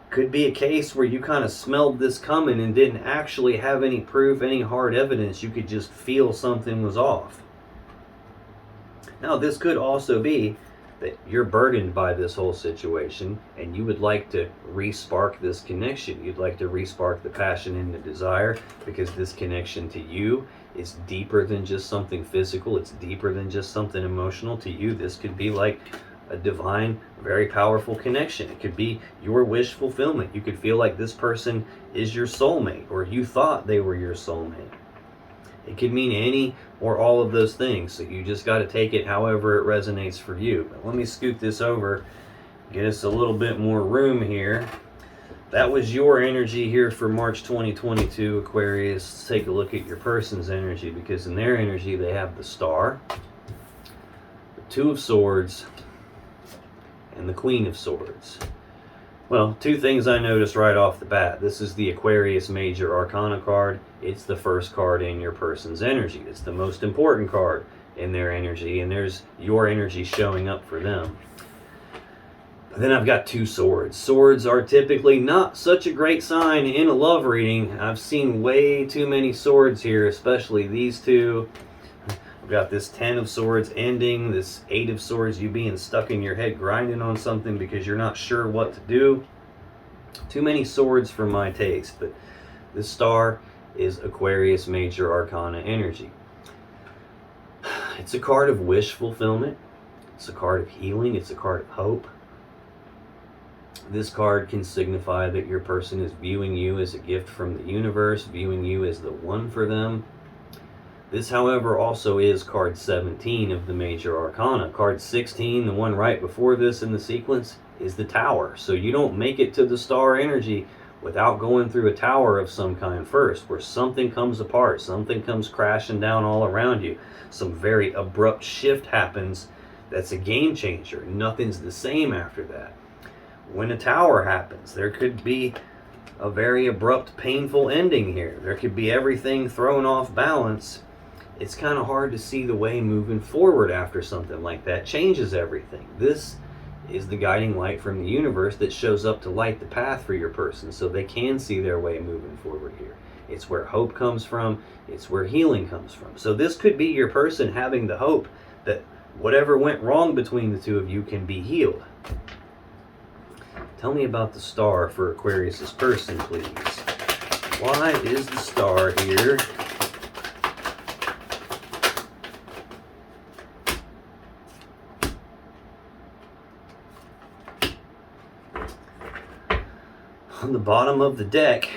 Could be a case where you kind of smelled this coming and didn't actually have any proof, any hard evidence. You could just feel something was off. Now, this could also be that you're burdened by this whole situation and you would like to re-spark this connection. You'd like to re-spark the passion and the desire, because this connection to you is deeper than just something physical. It's deeper than just something emotional. To you, this could be like a divine, very powerful connection. It could be your wish fulfillment. You could feel like this person is your soulmate, or you thought they were your soulmate. It could mean any or all of those things. So you just got to take it however it resonates for you. But let me scoot this over, get us a little bit more room here. That was your energy here for March 2022, Aquarius. Let's take a look at your person's energy, because in their energy they have the Star, the Two of Swords, and the Queen of Swords. Well, two things I noticed right off the bat. This is the Aquarius Major Arcana card. It's the first card in your person's energy. It's the most important card in their energy, and there's your energy showing up for them. But then I've got two swords. Swords are typically not such a great sign in a love reading. I've seen way too many swords here, especially these two. I've got this 10 of Swords ending, this 8 of Swords, you being stuck in your head grinding on something because you're not sure what to do. Too many swords for my taste, but this Star is Aquarius Major Arcana energy. It's a card of wish fulfillment. It's a card of healing. It's a card of hope. This card can signify that your person is viewing you as a gift from the universe, viewing you as the one for them. This, however, also is card 17 of the Major Arcana. Card 16, the one right before this in the sequence, is the Tower. So you don't make it to the Star energy without going through a tower of some kind first, where something comes apart, something comes crashing down all around you. Some very abrupt shift happens that's a game changer. Nothing's the same after that. When a tower happens, there could be a very abrupt, painful ending here. There could be everything thrown off balance. It's kind of hard to see the way moving forward after something like that changes everything. This is the guiding light from the universe that shows up to light the path for your person so they can see their way moving forward here. It's where hope comes from. It's where healing comes from. So this could be your person having the hope that whatever went wrong between the two of you can be healed. Tell me about the Star for Aquarius's person, please. Why is the Star here? On the bottom of the deck,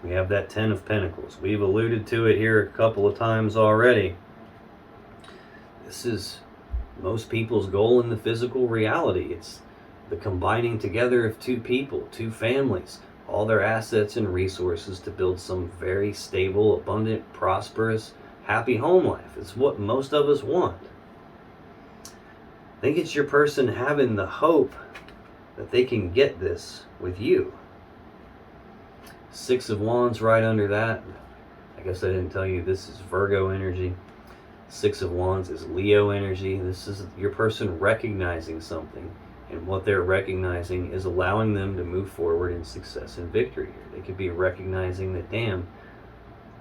we have that 10 of Pentacles. We've alluded to it here a couple of times already. This is most people's goal in the physical reality. It's the combining together of two people, two families, all their assets and resources to build some very stable, abundant, prosperous, happy home life. It's what most of us want. I think it's your person having the hope that they can get this with you. 6 of Wands right under that. I guess I didn't tell you, this is Virgo energy. 6 of Wands is Leo energy. This is your person recognizing something, and what they're recognizing is allowing them to move forward in success and victory here. They could be recognizing that, damn,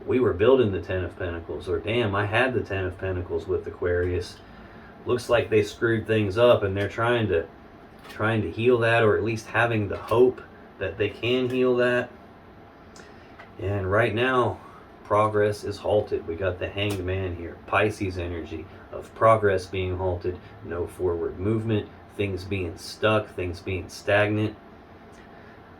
we were building the 10 of Pentacles, or damn, I had the 10 of Pentacles with Aquarius. Looks like they screwed things up, and they're trying to heal that, or at least having the hope that they can heal that. And right now, progress is halted. We got the Hanged Man here. Pisces energy of progress being halted, no forward movement, things being stuck, things being stagnant.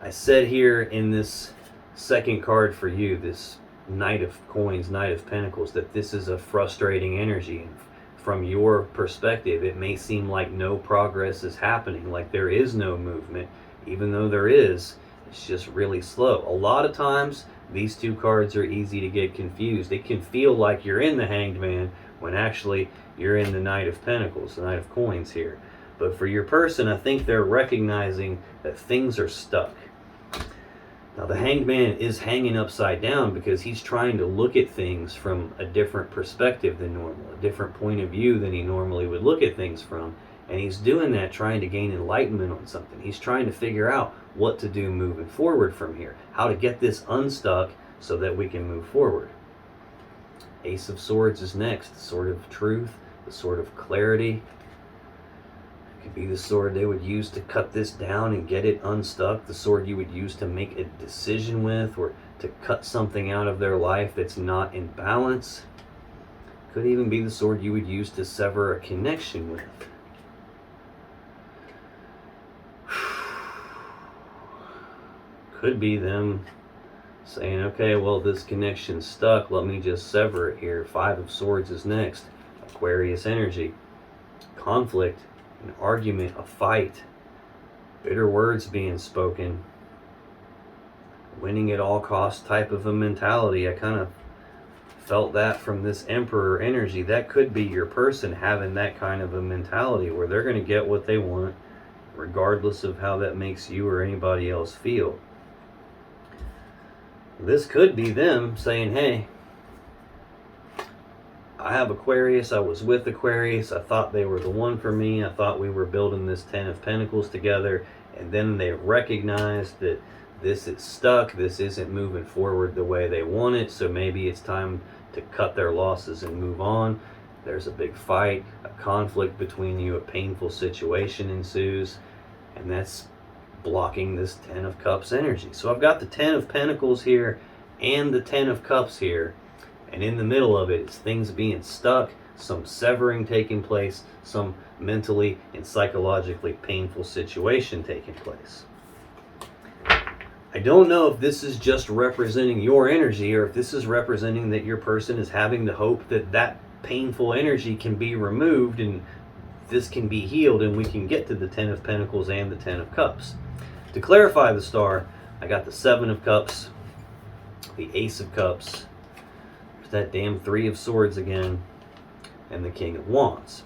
I said here in this second card for you, this Knight of Coins, Knight of Pentacles, that this is a frustrating energy. From your perspective, it may seem like no progress is happening, like there is no movement, even though there is. It's just really slow. A lot of times, these two cards are easy to get confused. It can feel like you're in the Hanged Man when actually you're in the Knight of Pentacles, the Knight of Coins here. But for your person, I think they're recognizing that things are stuck. Now, the Hanged Man is hanging upside down because he's trying to look at things from a different perspective than normal, a different point of view than he normally would look at things from. And he's doing that trying to gain enlightenment on something. He's trying to figure out what to do moving forward from here, how to get this unstuck so that we can move forward. Ace of Swords is next, the sword of truth, the sword of clarity. It could be the sword they would use to cut this down and get it unstuck, the sword you would use to make a decision with or to cut something out of their life that's not in balance. Could even be the sword you would use to sever a connection with. Could be them saying, okay, well, this connection's stuck, let me just sever it here. Five of Swords is next. Aquarius energy. Conflict, an argument, a fight, bitter words being spoken, winning at all costs type of a mentality. I kind of felt that from this Emperor energy. That could be your person having that kind of a mentality where they're going to get what they want regardless of how that makes you or anybody else feel. This could be them saying, hey, I have Aquarius, I was with Aquarius, I thought they were the one for me, I thought we were building this Ten of Pentacles together, and then they recognized that this is stuck, this isn't moving forward the way they want it, so maybe it's time to cut their losses and move on. There's a big fight, a conflict between you, a painful situation ensues, and that's blocking this Ten of Cups energy. So I've got the Ten of Pentacles here and the Ten of Cups here, and in the middle of it is things being stuck, some severing taking place, some mentally and psychologically painful situation taking place. I don't know if this is just representing your energy or if this is representing that your person is having the hope that that painful energy can be removed and this can be healed and we can get to the Ten of Pentacles and the Ten of Cups. To clarify the star, I got the Seven of Cups, the Ace of Cups, there's that damn Three of Swords again, and the King of Wands.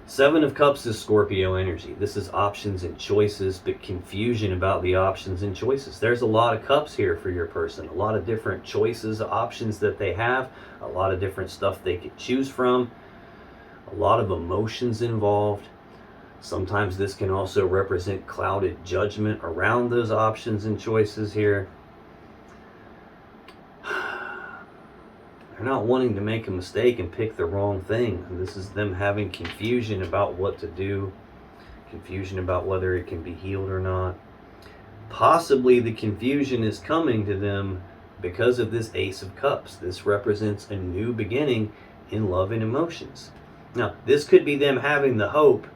Seven of Cups is Scorpio energy. This is options and choices, but confusion about the options and choices. There's a lot of cups here for your person, a lot of different choices, options that they have, a lot of different stuff they could choose from, a lot of emotions involved. Sometimes this can also represent clouded judgment around those options and choices here. They're not wanting to make a mistake and pick the wrong thing. This is them having confusion about what to do, confusion about whether it can be healed or not. Possibly the confusion is coming to them because of this Ace of Cups. This represents a new beginning in love and emotions. Now, this could be them having the hope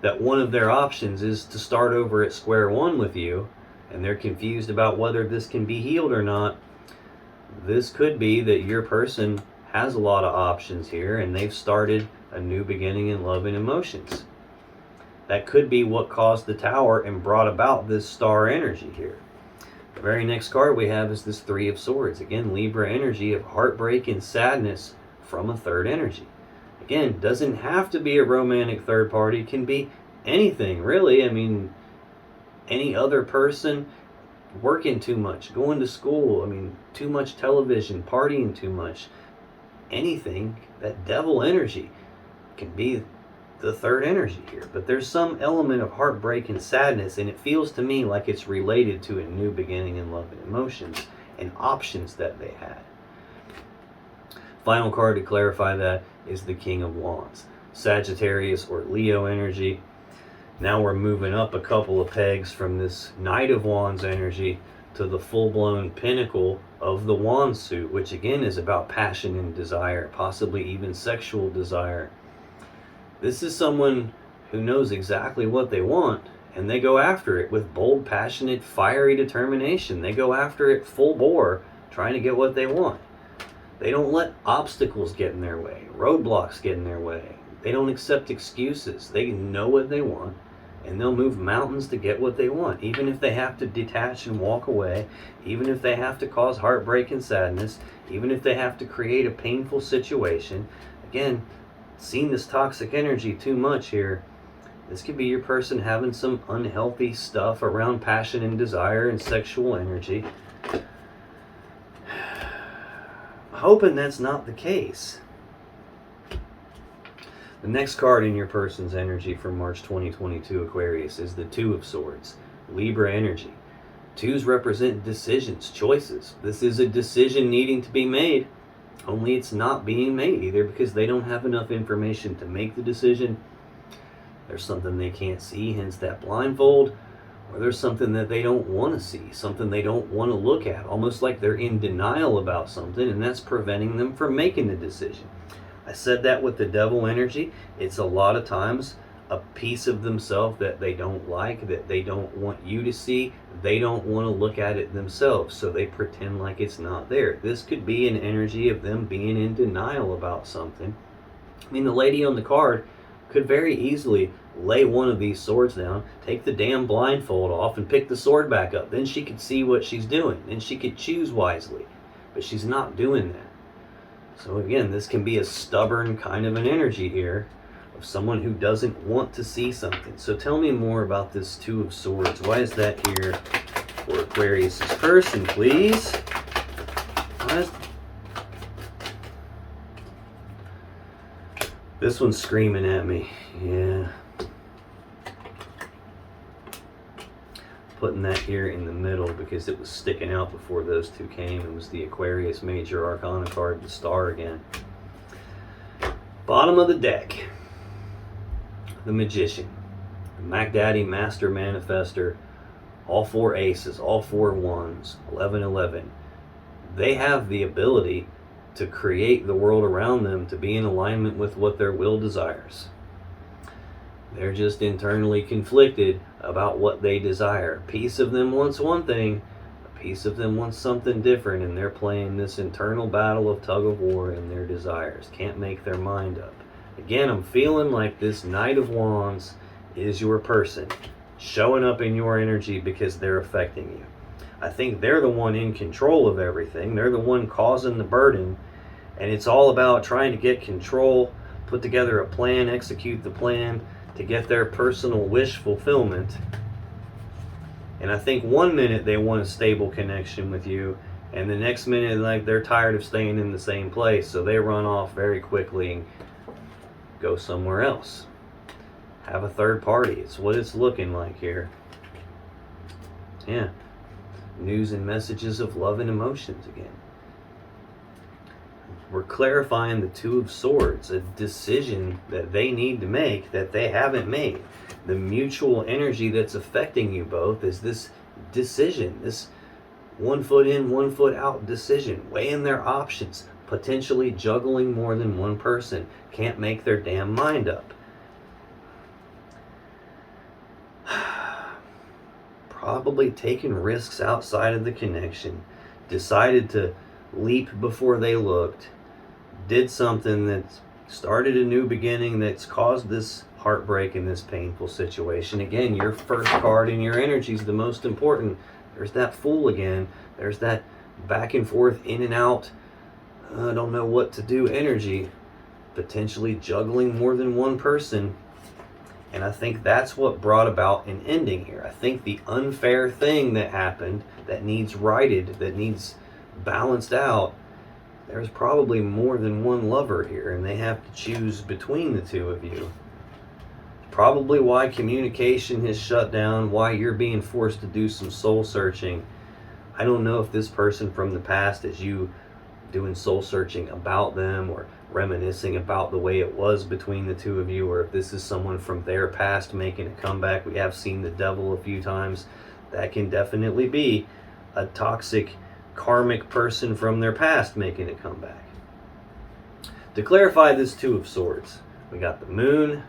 that one of their options is to start over at square one with you, and they're confused about whether this can be healed or not. This could be that your person has a lot of options here, and they've started a new beginning in love and emotions. That could be what caused the Tower and brought about this star energy here. The very next card we have is this Three of Swords. Again, Libra energy of heartbreak and sadness from a third energy. Again, doesn't have to be a romantic third party. It can be anything, really. I mean, any other person working too much, going to school, I mean, too much television, partying too much. Anything, that devil energy can be the third energy here. But there's some element of heartbreak and sadness, and it feels to me like it's related to a new beginning in love and emotions and options that they had. Final card to clarify that is the King of Wands. Sagittarius or Leo energy. Now we're moving up a couple of pegs from this Knight of Wands energy to the full-blown pinnacle of the Wand suit, which again is about passion and desire, possibly even sexual desire. This is someone who knows exactly what they want, and they go after it with bold, passionate, fiery determination. They go after it full bore, trying to get what they want. They don't let obstacles get in their way, roadblocks get in their way. They don't accept excuses. They know what they want, and they'll move mountains to get what they want, even if they have to detach and walk away, even if they have to cause heartbreak and sadness, even if they have to create a painful situation. Again, seeing this toxic energy too much here, this could be your person having some unhealthy stuff around passion and desire and sexual energy. I'm hoping that's not the case. The next card in your person's energy for March 2022, Aquarius, is the Two of Swords, Libra energy. Twos represent decisions, choices. This is a decision needing to be made, only it's not being made, either because they don't have enough information to make the decision, there's something they can't see, hence that blindfold, or there's something that they don't want to see, something they don't want to look at, almost like they're in denial about something, and that's preventing them from making the decision. I said that with the Devil energy. It's a lot of times a piece of themselves that they don't like, that they don't want you to see. They don't want to look at it themselves, so they pretend like it's not there. This could be an energy of them being in denial about something. I mean, the lady on the card could very easily lay one of these swords down, take the damn blindfold off, and pick the sword back up. Then she could see what she's doing, and she could choose wisely. But she's not doing that. So again, this can be a stubborn kind of an energy here of someone who doesn't want to see something. So tell me more about this Two of Swords. Why is that here for Aquarius' person, please? This one's screaming at me. Yeah. Putting that here in the middle because it was sticking out before those two came. It was the Aquarius Major Arcana card, the Star again. Bottom of the deck. The Magician. The Mac Daddy Master Manifester. All four aces, all four ones, 1111. They have the ability to create the world around them to be in alignment with what their will desires. They're just internally conflicted about what they desire. A piece of them wants one thing, a piece of them wants something different, and they're playing this internal battle of tug of war in their desires. Can't make their mind up. Again, I'm feeling like this Knight of Wands is your person, showing up in your energy because they're affecting you. I think they're the one in control of everything. They're the one causing the burden, and it's all about trying to get control, put together a plan, execute the plan to get their personal wish fulfillment. And I think one minute they want a stable connection with you, and the next minute, like, they're tired of staying in the same place, so they run off very quickly and go somewhere else. Have a third party. It's what it's looking like here. Yeah. News and messages of love and emotions again. We're clarifying the Two of Swords, a decision that they need to make that they haven't made. The mutual energy that's affecting you both is this decision, this 1 foot in, 1 foot out decision, weighing their options, potentially juggling more than one person, can't make their damn mind up. Probably taking risks outside of the connection, decided to leap before they looked, did something that started a new beginning that's caused this heartbreak in this painful situation. Again, your first card in your energy is the most important. There's that Fool again. There's that back and forth, in and out, I don't know what to do energy, potentially juggling more than one person. And I think that's what brought about an ending here. I think the unfair thing that happened, that needs righted, that needs balanced out, there's probably more than one lover here, and they have to choose between the two of you. Probably why communication has shut down, why you're being forced to do some soul searching. I don't know if this person from the past is you doing soul searching about them or reminiscing about the way it was between the two of you, or if this is someone from their past making a comeback. We have seen the Devil a few times. That can definitely be a toxic karmic person from their past making a comeback. To clarify this Two of Swords, we got the Moon,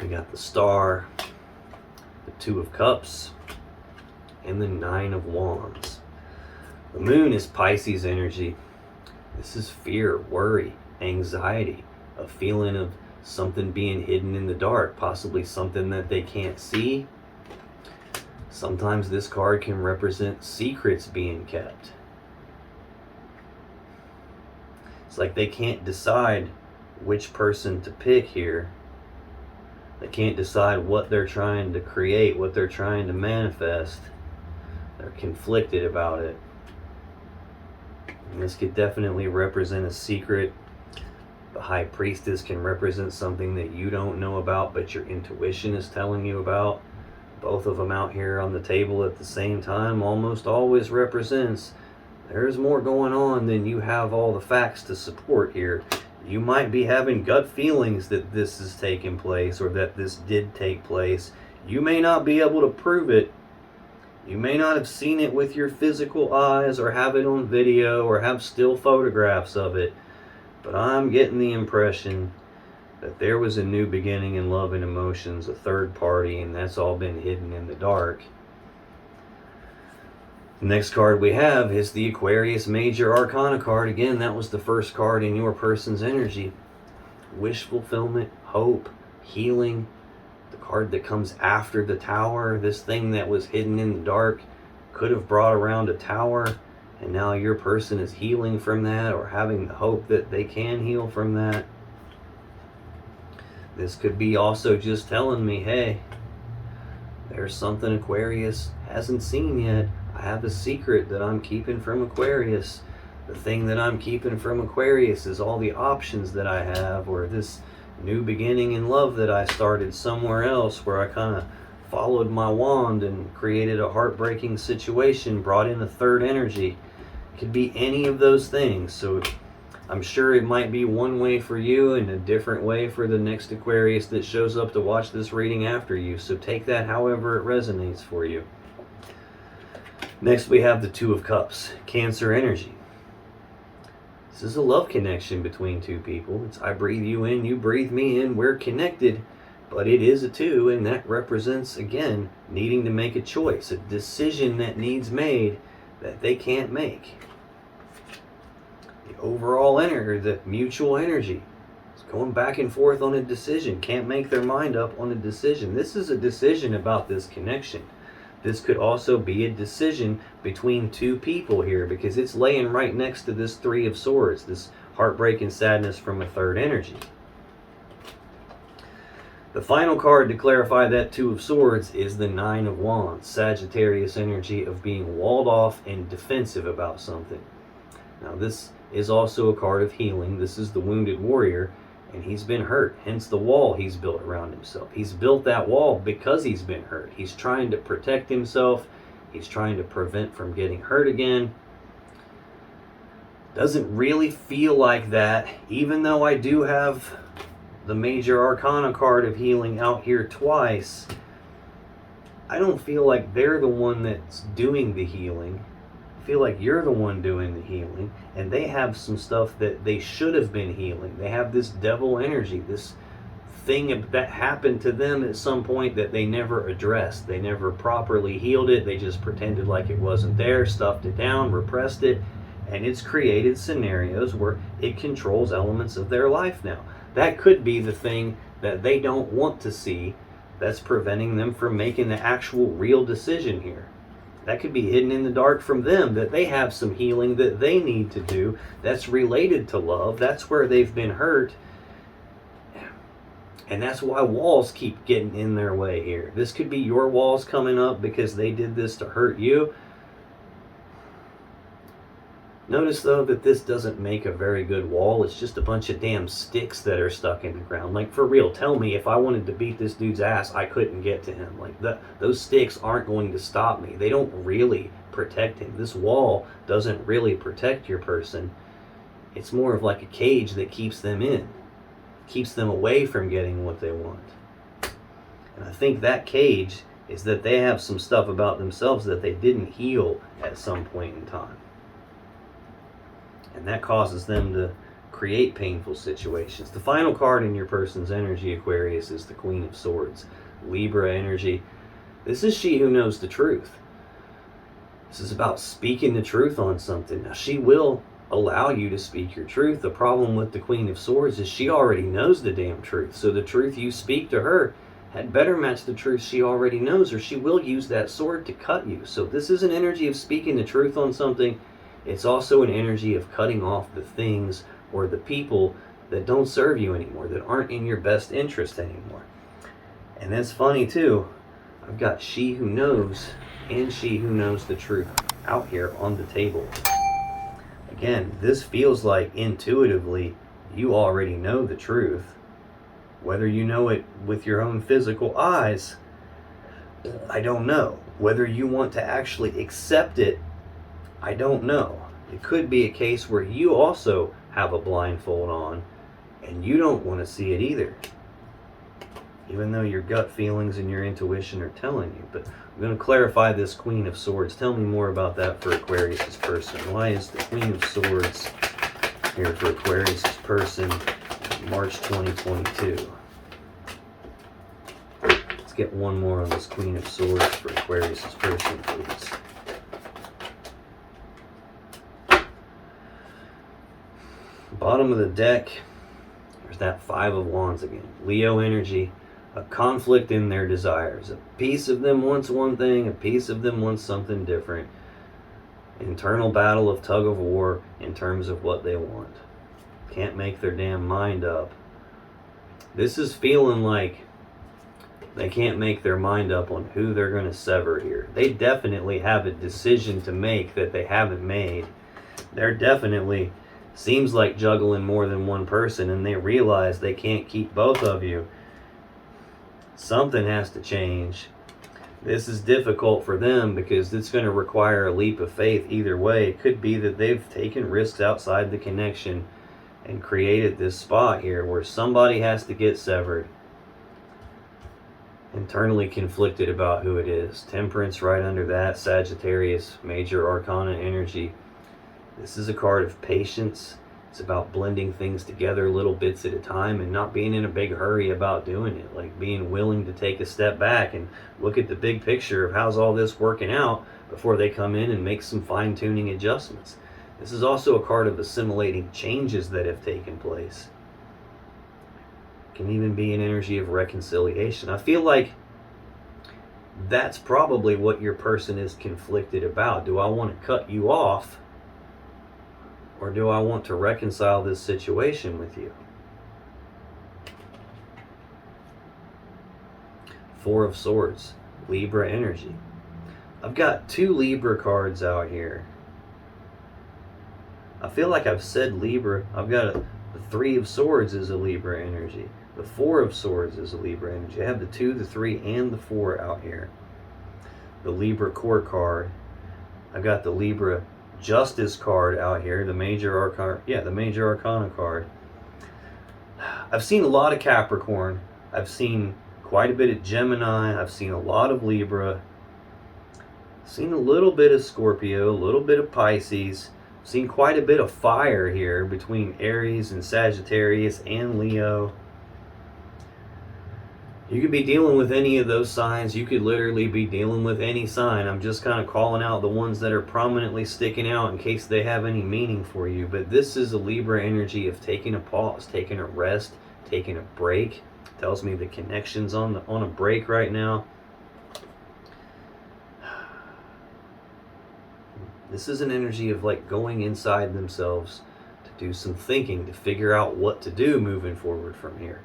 we got the Star, the Two of Cups, and the Nine of Wands. The moon is Pisces energy. This is fear, worry, anxiety, a feeling of something being hidden in the dark, possibly something that they can't see. Sometimes this card can represent secrets being kept. It's like they can't decide which person to pick here. They can't decide what they're trying to create, what they're trying to manifest. They're conflicted about it. And this could definitely represent a secret. The High Priestess can represent something that you don't know about, but your intuition is telling you about. Both of them out here on the table at the same time almost always represents there's more going on than you have all the facts to support here. You might be having gut feelings that this is taking place or that this did take place. You may not be able to prove it. You may not have seen it with your physical eyes or have it on video or have still photographs of it. But I'm getting the impression that there was a new beginning in love and emotions, a third party, and that's all been hidden in the dark. The next card we have is the Aquarius Major Arcana card. Again, that was the first card in your person's energy. Wish fulfillment, hope, healing. The card that comes after the Tower, this thing that was hidden in the dark, could have brought around a tower, and now your person is healing from that or having the hope that they can heal from that. This could be also just telling me, hey, there's something Aquarius hasn't seen yet. I have a secret that I'm keeping from Aquarius. The thing that I'm keeping from Aquarius is all the options that I have, or this new beginning in love that I started somewhere else where I kind of followed my wand and created a heartbreaking situation, brought in a third energy. It could be any of those things. So I'm sure it might be one way for you and a different way for the next Aquarius that shows up to watch this reading after you. So take that however it resonates for you. Next we have the Two of Cups, Cancer energy. This is a love connection between two people. It's I breathe you in, you breathe me in, we're connected. But it is a two, and that represents, again, needing to make a choice, a decision that needs made that they can't make. The overall energy, the mutual energy, is going back and forth on a decision, can't make their mind up on a decision. This is a decision about this connection. This could also be a decision between two people here because it's laying right next to this Three of Swords, this heartbreak and sadness from a third energy. The final card to clarify that Two of Swords is the Nine of Wands, Sagittarius energy of being walled off and defensive about something. Now this is also a card of healing. This is the wounded warrior, and he's been hurt, hence the wall he's built around himself. He's built that wall because he's been hurt. He's trying to protect himself. He's trying to prevent from getting hurt again. Doesn't really feel like that, even though I do have the Major Arcana card of healing out here twice. I don't feel like they're the one that's doing the healing. I feel like you're the one doing the healing, and they have some stuff that they should have been healing. They have this devil energy, this thing that happened to them at some point that they never addressed. They never properly healed it. They just pretended like it wasn't there, stuffed it down, repressed it, and it's created scenarios where it controls elements of their life now. That could be the thing that they don't want to see that's preventing them from making the actual real decision here. That could be hidden in the dark from them, that they have some healing that they need to do that's related to love. That's where they've been hurt. And that's why walls keep getting in their way here. This could be your walls coming up because they did this to hurt you. Notice though that this doesn't make a very good wall. It's just a bunch of damn sticks that are stuck in the ground. Like, for real, tell me if I wanted to beat this dude's ass, I couldn't get to him. Like, those sticks aren't going to stop me. They don't really protect him. This wall doesn't really protect your person. It's more of like a cage that keeps them in, keeps them away from getting what they want. And I think that cage is that they have some stuff about themselves that they didn't heal at some point in time. And that causes them to create painful situations. The final card in your person's energy, Aquarius, is the Queen of Swords, Libra energy. This is she who knows the truth. This is about speaking the truth on something. Now, she will allow you to speak your truth. The problem with the Queen of Swords is she already knows the damn truth. So the truth you speak to her had better match the truth she already knows, or she will use that sword to cut you. So this is an energy of speaking the truth on something. It's also an energy of cutting off the things or the people that don't serve you anymore, that aren't in your best interest anymore. And that's funny too. I've got she who knows and she who knows the truth out here on the table. Again, this feels like intuitively you already know the truth. Whether you know it with your own physical eyes, I don't know. Whether you want to actually accept it, I don't know. It could be a case where you also have a blindfold on and you don't want to see it either, even though your gut feelings and your intuition are telling you. But I'm going to clarify this Queen of Swords. Tell me more about that for Aquarius' person. Why is the Queen of Swords here for Aquarius' person March 2022? Let's get one more on this Queen of Swords for Aquarius' person, please. Bottom of the deck, there's that Five of Wands again. Leo energy. A conflict in their desires. A piece of them wants one thing, a piece of them wants something different. Internal battle of tug of war in terms of what they want. Can't make their damn mind up. This is feeling like they can't make their mind up on who they're going to sever here. They definitely have a decision to make that they haven't made. They're definitely, seems like juggling more than one person, and they realize they can't keep both of you. Something has to change. This is difficult for them because it's going to require a leap of faith either way. It could be that they've taken risks outside the connection and created this spot here where somebody has to get severed. Internally conflicted about who it is. Temperance right under that. Sagittarius, major arcana energy. This is a card of patience. It's about blending things together little bits at a time and not being in a big hurry about doing it. Like being willing to take a step back and look at the big picture of how's all this working out before they come in and make some fine-tuning adjustments. This is also a card of assimilating changes that have taken place. It can even be an energy of reconciliation. I feel like that's probably what your person is conflicted about. Do I want to cut you off? Or do I want to reconcile this situation with you? Four of Swords, Libra energy. I've got two Libra cards out here. I feel like I've said Libra. I've got the Three of Swords is a Libra energy. The Four of Swords is a Libra energy. I have the 2, the 3, and the 4 out here. The Libra core card. I've got the Libra Justice card out here, the major arcana, the major arcana card. I've seen a lot of Capricorn. I've seen quite a bit of Gemini. I've seen a lot of Libra. I've seen a little bit of Scorpio, a little bit of Pisces. I've seen quite a bit of fire here between Aries and Sagittarius and Leo. You could be dealing with any of those signs. You could literally be dealing with any sign. I'm just kind of calling out the ones that are prominently sticking out in case they have any meaning for you. But this is a Libra energy of taking a pause, taking a rest, taking a break. It tells me the connection's on a break right now. This is an energy of like going inside themselves to do some thinking, to figure out what to do moving forward from here.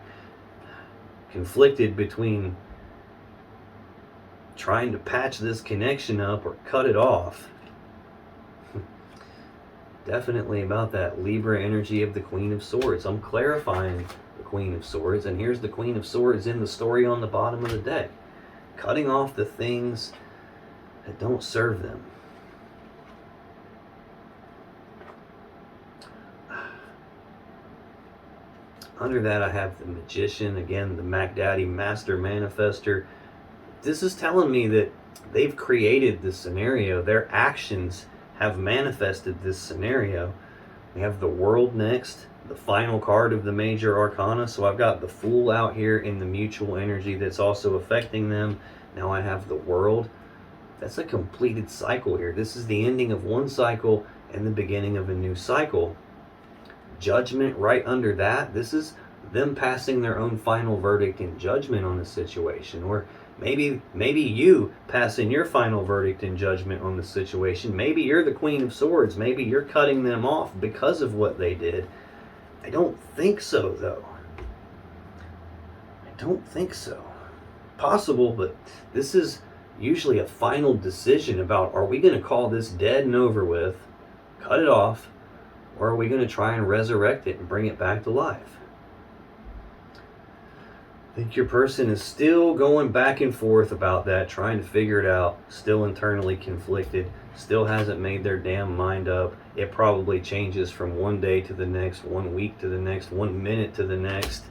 Conflicted between trying to patch this connection up or cut it off. Definitely about that Libra energy of the Queen of Swords. I'm clarifying the Queen of Swords, and here's the Queen of Swords in the story on the bottom of the deck. Cutting off the things that don't serve them. Under that, I have the Magician, again, the Mac Daddy Master Manifester. This is telling me that they've created this scenario. Their actions have manifested this scenario. We have the World next, the final card of the major arcana. So I've got the Fool out here in the mutual energy that's also affecting them. Now I have the World. That's a completed cycle here. This is the ending of one cycle and the beginning of a new cycle. Judgment right under that. This is them passing their own final verdict in judgment on the situation. Or maybe you passing your final verdict in judgment on the situation. Maybe you're the Queen of Swords. Maybe you're cutting them off because of what they did. I don't think so, though. I don't think so. Possible, but this is usually a final decision about, are we going to call this dead and over with, cut it off, or are we going to try and resurrect it and bring it back to life? I think your person is still going back and forth about that, trying to figure it out, still internally conflicted, still hasn't made their damn mind up. It probably changes from one day to the next, 1 week to the next, 1 minute to the next.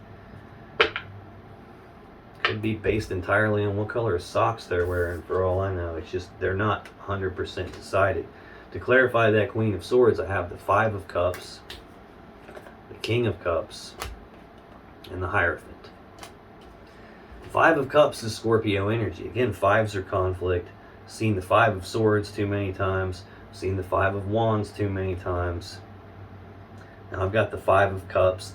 Could be based entirely on what color of socks they're wearing, for all I know. It's just they're not 100% decided. To clarify that Queen of Swords, I have the Five of Cups, the King of Cups, and the Hierophant. Five of Cups is Scorpio energy. Again, fives are conflict. Seen the Five of Swords too many times. Seen the Five of Wands too many times. Now I've got the Five of Cups.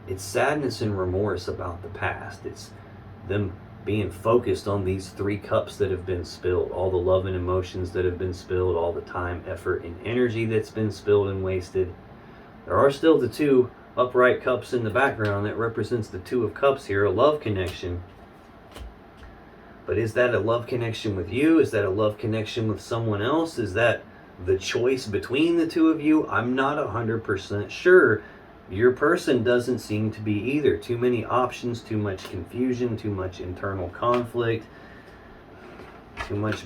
It's sadness and remorse about the past. It's them being focused on these 3 cups that have been spilled, all the love and emotions that have been spilled, all the time, effort, and energy that's been spilled and wasted. There are still the 2 upright cups in the background that represents the 2 of Cups here, a love connection. But is that a love connection with you? Is that a love connection with someone else? Is that the choice between the 2 of you? I'm not 100% sure. Your person doesn't seem to be either. Too many options, too much confusion, too much internal conflict, too much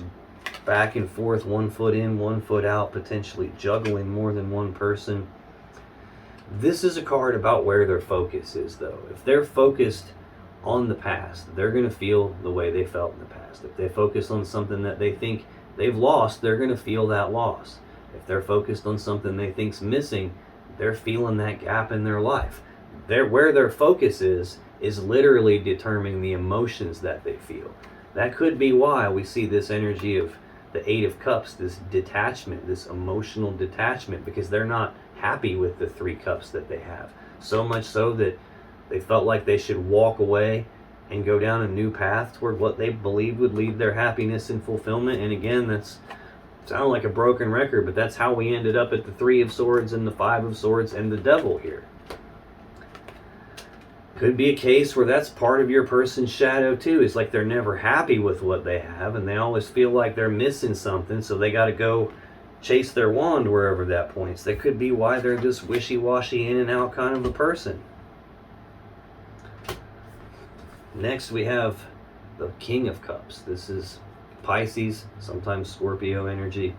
back and forth, 1 foot in, 1 foot out, potentially juggling more than one person. This is a card about where their focus is, though. If they're focused on the past, they're going to feel the way they felt in the past. If they focus on something that they think they've lost, they're going to feel that loss. If they're focused on something they think's missing, they're feeling that gap in their life. Where their focus is literally determining the emotions that they feel. That could be why we see this energy of the 8 of Cups, this detachment, this emotional detachment, because they're not happy with the 3 cups that they have. So much so that they felt like they should walk away and go down a new path toward what they believed would lead their happiness and fulfillment. And again, that's sound like a broken record, but that's how we ended up at the 3 of Swords and the 5 of Swords and the Devil here. Could be a case where that's part of your person's shadow too. It's like they're never happy with what they have and they always feel like they're missing something, so they got to go chase their wand wherever that points. That could be why they're this wishy-washy in and out kind of a person. Next we have the King of Cups. This is Pisces, sometimes Scorpio energy.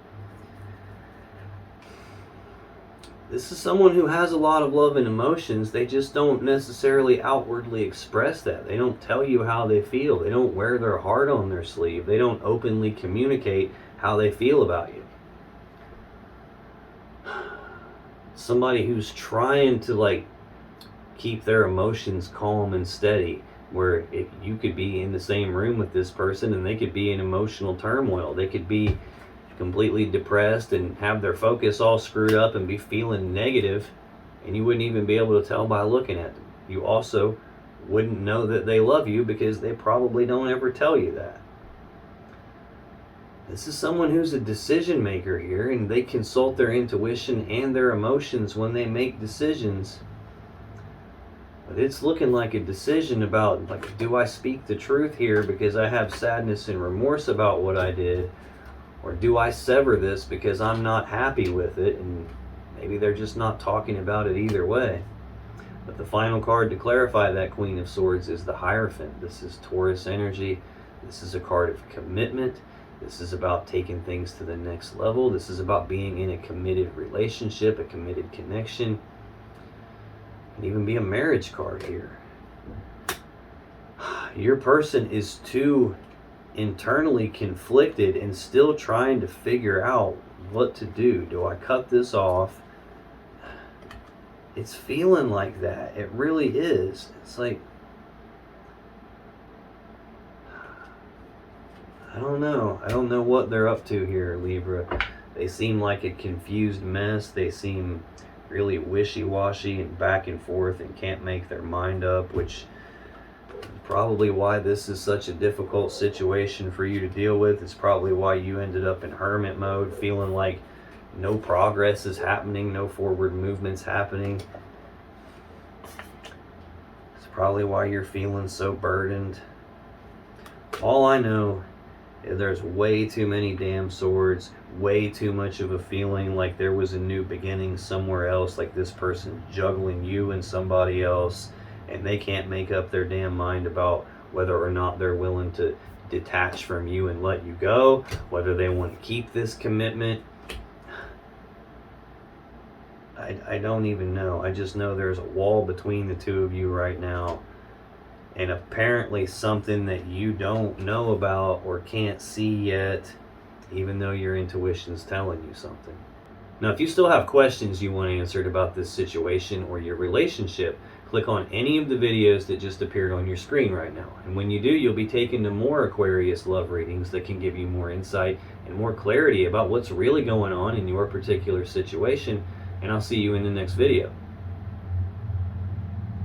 This is someone who has a lot of love and emotions. They just don't necessarily outwardly express that. They don't tell you how they feel. They don't wear their heart on their sleeve. They don't openly communicate how they feel about you. Somebody who's trying to keep their emotions calm and steady, where you could be in the same room with this person and they could be in emotional turmoil. They could be completely depressed and have their focus all screwed up and be feeling negative, and you wouldn't even be able to tell by looking at them. You also wouldn't know that they love you because they probably don't ever tell you that. This is someone who's a decision maker here, and they consult their intuition and their emotions when they make decisions. But it's looking like a decision about, do I speak the truth here because I have sadness and remorse about what I did? Or do I sever this because I'm not happy with it? And maybe they're just not talking about it either way. But the final card to clarify that Queen of Swords is the Hierophant. This is Taurus energy. This is a card of commitment. This is about taking things to the next level. This is about being in a committed relationship, a committed connection. It can even be a marriage card here. Your person is too internally conflicted and still trying to figure out what to do. Do I cut this off? It's feeling like that. It really is. It's like I don't know. I don't know what they're up to here, Libra. They seem like a confused mess. They seem really wishy-washy and back and forth and can't make their mind up, which is probably why this is such a difficult situation for you to deal with. It's probably why you ended up in hermit mode, feeling like no progress is happening, no forward movement's happening. It's probably why you're feeling so burdened. All I know is there's way too many damn swords, way too much of a feeling like there was a new beginning somewhere else, like this person juggling you and somebody else, and they can't make up their damn mind about whether or not they're willing to detach from you and let you go, whether they want to keep this commitment. I don't even know. I just know there's a wall between the two of you right now, and apparently something that you don't know about or can't see yet, even though your intuition's telling you something. Now, if you still have questions you want answered about this situation or your relationship, click on any of the videos that just appeared on your screen right now. And when you do, you'll be taken to more Aquarius love readings that can give you more insight and more clarity about what's really going on in your particular situation. And I'll see you in the next video.